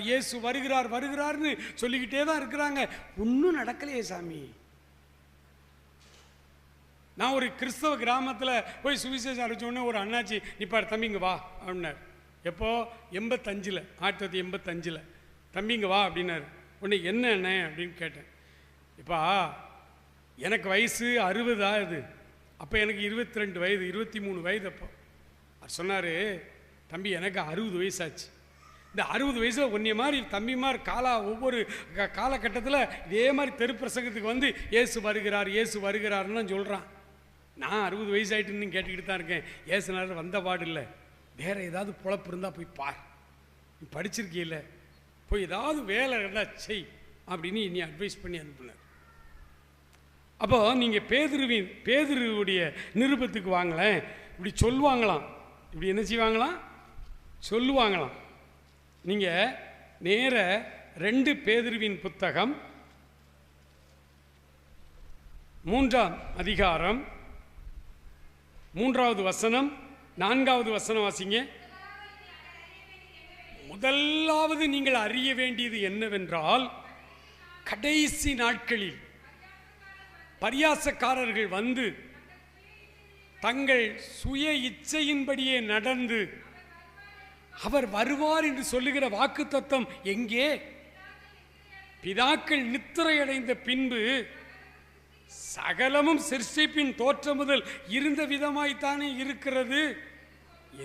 இயேசு வருகிறார் வருகிறார்னு சொல்லிக்கிட்டே தான் இருக்கிறாங்க. ஒன்றும் நடக்கலையே சாமி. நான் ஒரு கிறிஸ்தவ கிராமத்தில் போய் சுவிசேஷம் அரைச்சோடனே ஒரு அண்ணாச்சி நிப்பார், தம்பிங்க வா அப்படின்னார். எப்போ 85, 1985 தம்பிங்க வா அப்படின்னாரு. உடனே என்ன அண்ணே அப்படின்னு கேட்டேன். இப்போ எனக்கு வயசு 60 ஆகுது, அப்போ எனக்கு 22 வயது 23 வயது. அப்போ அவர் சொன்னார், தம்பி எனக்கு 60 வயசாச்சு. இந்த 60 வயசில் ஒன்றிய மாதிரி தம்பிமார் ஒவ்வொரு காலகட்டத்தில் இதே மாதிரி தெரு பிரசங்கத்துக்கு வந்து இயேசு வருகிறார் இயேசு வருகிறாருன்னு சொல்கிறான். நான் 60 வயசாயிட்டுன்னு கேட்டுக்கிட்டு தான் இருக்கேன். ஏசுனார் வந்த பாடு இல்லை, வேற ஏதாவது பொழப்பு இருந்தால் போய் பார், நீ படிச்சிருக்கீல்ல, போய் ஏதாவது வேலை இருந்தால் செய் அப்படின்னு நீ அட்வைஸ் பண்ணி அனுப்புனார். அப்போ நீங்கள் பேதுருவுடைய நிருபத்துக்கு வாங்கலேன். இப்படி சொல்லுவாங்களாம். இப்படி என்ன செய்வாங்களாம்? சொல்லுவாங்களாம். நீங்கள் நேர 2 பேதுருவின் புத்தகம் 3ஆம் அதிகாரம் 3வது வசனம் 4வது வசனம் வாசிங்க. முதலாவது நீங்கள் அறிய வேண்டியது என்னவென்றால், கடைசி நாட்களில் பரியாசக்காரர்கள் வந்து தங்கள் சுய இச்சையின்படியே நடந்து அவர் வருவார் என்று சொல்லுகிற வாக்குத்தத்தம் எங்கே? பிதாக்கள் நித்திரையடைந்த பின்பு சகலமும் சிருஷ்டிப்பின் தோற்றம் முதல் இருந்த விதமாய்த்தானே இருக்கிறது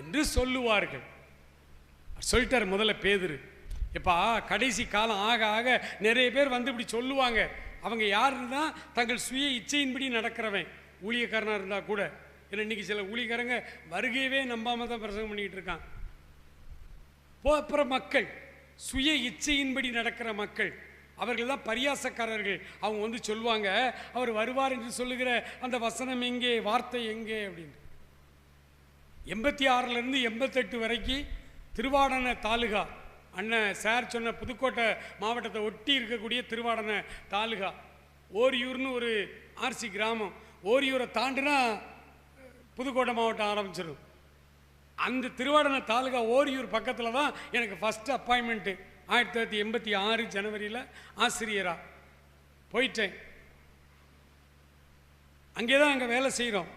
என்று சொல்லுவார்கள். சொல்லிட்டார் முதல்ல பேதுரு. எப்பா, கடைசி காலம் ஆக ஆக நிறைய பேர் வந்து இப்படி சொல்லுவாங்க. அவங்க யாருன்னா தங்கள் சுய இச்சையின்படி நடக்கிறவன். ஊழியக்காரனாக இருந்தால் கூட. ஏன்னா இன்றைக்கி சில ஊழியக்காரங்க வருகையவே நம்பாமல் தான் பிரசங்கம் பண்ணிக்கிட்டு இருக்கான். அப்புறம் மக்கள் சுய இச்சையின்படி நடக்கிற மக்கள், அவர்கள் தான் பரியாசக்காரர்கள். அவங்க வந்து சொல்லுவாங்க, அவர் வருவார் என்று சொல்லுகிற அந்த வசனம் எங்கே, வார்த்தை எங்கே அப்படின்னு. 86லேருந்து 88 வரைக்கும் திருவாடனை தாலுகா, அண்ணன் சார் சொன்ன புதுக்கோட்டை மாவட்டத்தை ஒட்டி இருக்கக்கூடிய திருவாடனை தாலுகா, ஓரியூர்னு ஒரு ஆர்சி கிராமம். ஓரியூரை தாண்டினா புதுக்கோட்டை மாவட்டம் ஆரம்பிச்சிடும். அந்த திருவாடனை தாலுகா ஓரியூர் பக்கத்தில் தான் எனக்கு ஃபஸ்ட்டு அப்பாயின்மெண்ட்டு. 1986 ஜனவரியில் ஆசிரியராக போயிட்டேன். அங்கே தான் அங்கே வேலை செய்கிறோம்.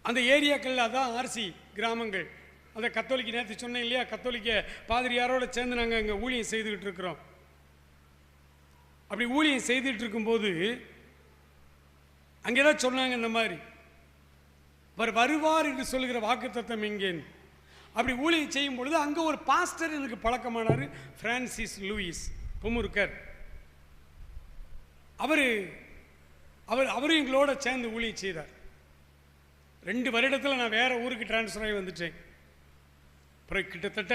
அந்த ஏரியாக்களில் அதான் ஆர்சி கிராமங்கள். அந்த கத்தோலிக்க, நேற்று சொன்னேன் இல்லையா, கத்தோலிக்க பாதிரியாரோடு சேர்ந்து நாங்கள் அங்கே ஊழியம் செய்துக்கிட்டு இருக்கிறோம். அப்படி ஊழியம் செய்துட்டு இருக்கும்போது அங்கே தான் சொன்னாங்க, இந்த மாதிரி அவர் வருவார் என்று சொல்லுகிற வாக்குத்தத்தம் எங்கேன்னு. அப்படி ஊழியம் செய்யும் பொழுது அங்கே ஒரு பாஸ்டர் எனக்கு பழக்கமானார், பிரான்சிஸ் லூயிஸ் குமுருக்கர். அவரும் எங்களோட சேர்ந்து ஊழியம் செய்தார். 2 வருடத்தில் நான் வேறு ஊருக்கு டிரான்ஸ்ஃபர் ஆகி வந்துட்டேன். அப்புறம் கிட்டத்தட்ட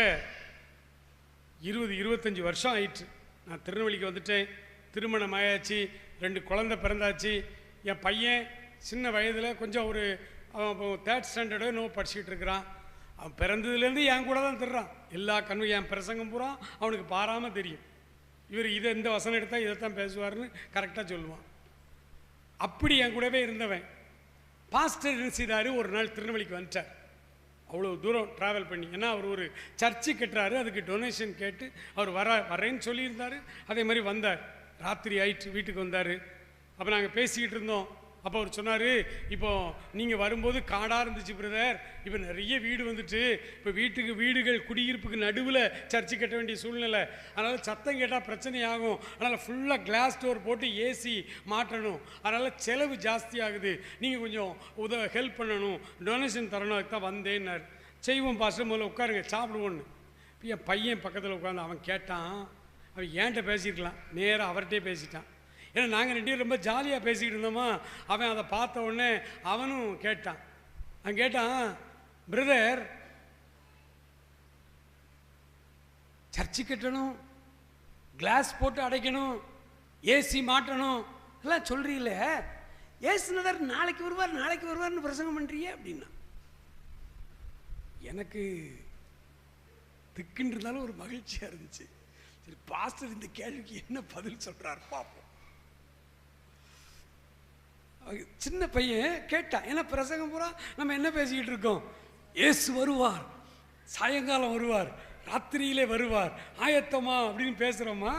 20-25 வருஷம் ஆயிடுச்சு. நான் திருநெல்வேலிக்கு வந்துட்டேன். திருமணம் ஆயாச்சு, 2 குழந்தை பிறந்தாச்சு. என் பையன் சின்ன வயதில் கொஞ்சம் ஒரு 3rd ஸ்டாண்டர்டோ நோ படிச்சுக்கிட்டு இருக்கிறான். அவன் பிறந்ததுலேருந்து என் கூட தான் தர்றான். எல்லா என் பிரசங்கம் பூரா அவனுக்கு பாராமல் தெரியும். இவர் இந்த வசனம் எடுத்தால் இதைத்தான் பேசுவார்னு கரெக்டாக சொல்லுவான். அப்படி என் கூடவே இருந்தவன் பாஸ்டர் என்ன செய்தார், ஒரு நாள் திருநெல்வேலிக்கு வந்துட்டார். அவ்வளோ தூரம் ட்ராவல் பண்ணி. ஏன்னா அவர் ஒரு சர்ச்சு கட்டுறாரு, அதுக்கு டொனேஷன் கேட்டு அவர் வரேன்னு சொல்லியிருந்தார். அதே மாதிரி வந்தார். ராத்திரி ஆயிட்டு வீட்டுக்கு வந்தார். அப்போ நாங்கள் பேசிக்கிட்டு இருந்தோம். அப்போ அவர் சொன்னார், இப்போ நீங்கள் வரும்போது காடாக இருந்துச்சு பிரதர், இப்போ நிறைய வீடு வந்துட்டு, இப்போ வீடுகள் குடியிருப்புக்கு நடுவில் சர்ச்சு கட்ட வேண்டிய சூழ்நிலை. அதனால் சத்தம் கேட்டால் பிரச்சனையாகும். அதனால் ஃபுல்லாக கிளாஸ் டோர் போட்டு ஏசி மாற்றணும். அதனால் செலவு ஜாஸ்தி ஆகுது. நீங்கள் கொஞ்சம் ஹெல்ப் பண்ணணும், டொனேஷன் தரணும், அதுக்கு தான் வந்தேன்னார். செய்வோம் பாஸ்டர், முதல்ல உட்காருங்க சாப்பிடுவோன்னு. இப்போ என் பையன் பக்கத்தில் உட்காந்து அவன் கேட்டான். அவன் ஏன்ட்ட பேசியிருக்கலாம், நேராக அவர்கிட்டே பேசிட்டான். ஏன்னா நாங்கள் 2 பேரும் ரொம்ப ஜாலியாக பேசிக்கிட்டு இருந்தோமா. அவன் அதை பார்த்த உடனே அவனும் கேட்டான். அவன் கேட்டான், பிரதர் சர்ச்சு கட்டணும், கிளாஸ் போட்டு அடைக்கணும், ஏசி மாட்டணும் எல்லாம் சொல்கிறீங்கள, ஏசுனதர் நாளைக்கு வருவார்னு பிரசங்கம் பண்ணுறியே அப்படின்னா. எனக்கு திக்குன்னு இருந்தாலும் ஒரு மகிழ்ச்சியாக இருந்துச்சு. சரி, பாஸ்டர் இந்த கேள்விக்கு என்ன பதில் சொல்கிறார் பார்ப்போம். சின்ன பையன் கேட்டான். ஏன்னா பிரசங்கம் பூரா நம்ம என்ன பேசிக்கிட்டு இருக்கோம், இயேசு வருவார், சாயங்காலம் வருவார், ராத்திரியிலே வருவார், ஆயத்தமா அப்படின்னு பேசுகிறோமா.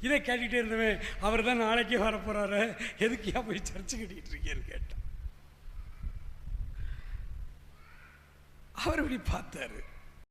இதை கேட்டுக்கிட்டே இருந்தவன், அவர் தான் நாளைக்கே வரப்போகிறாரு, எதுக்கியா போய் சர்ச்சு கட்டிக்கிட்டு இருக்கேன்னு கேட்டான். அவர் இப்படி பார்த்தாரு.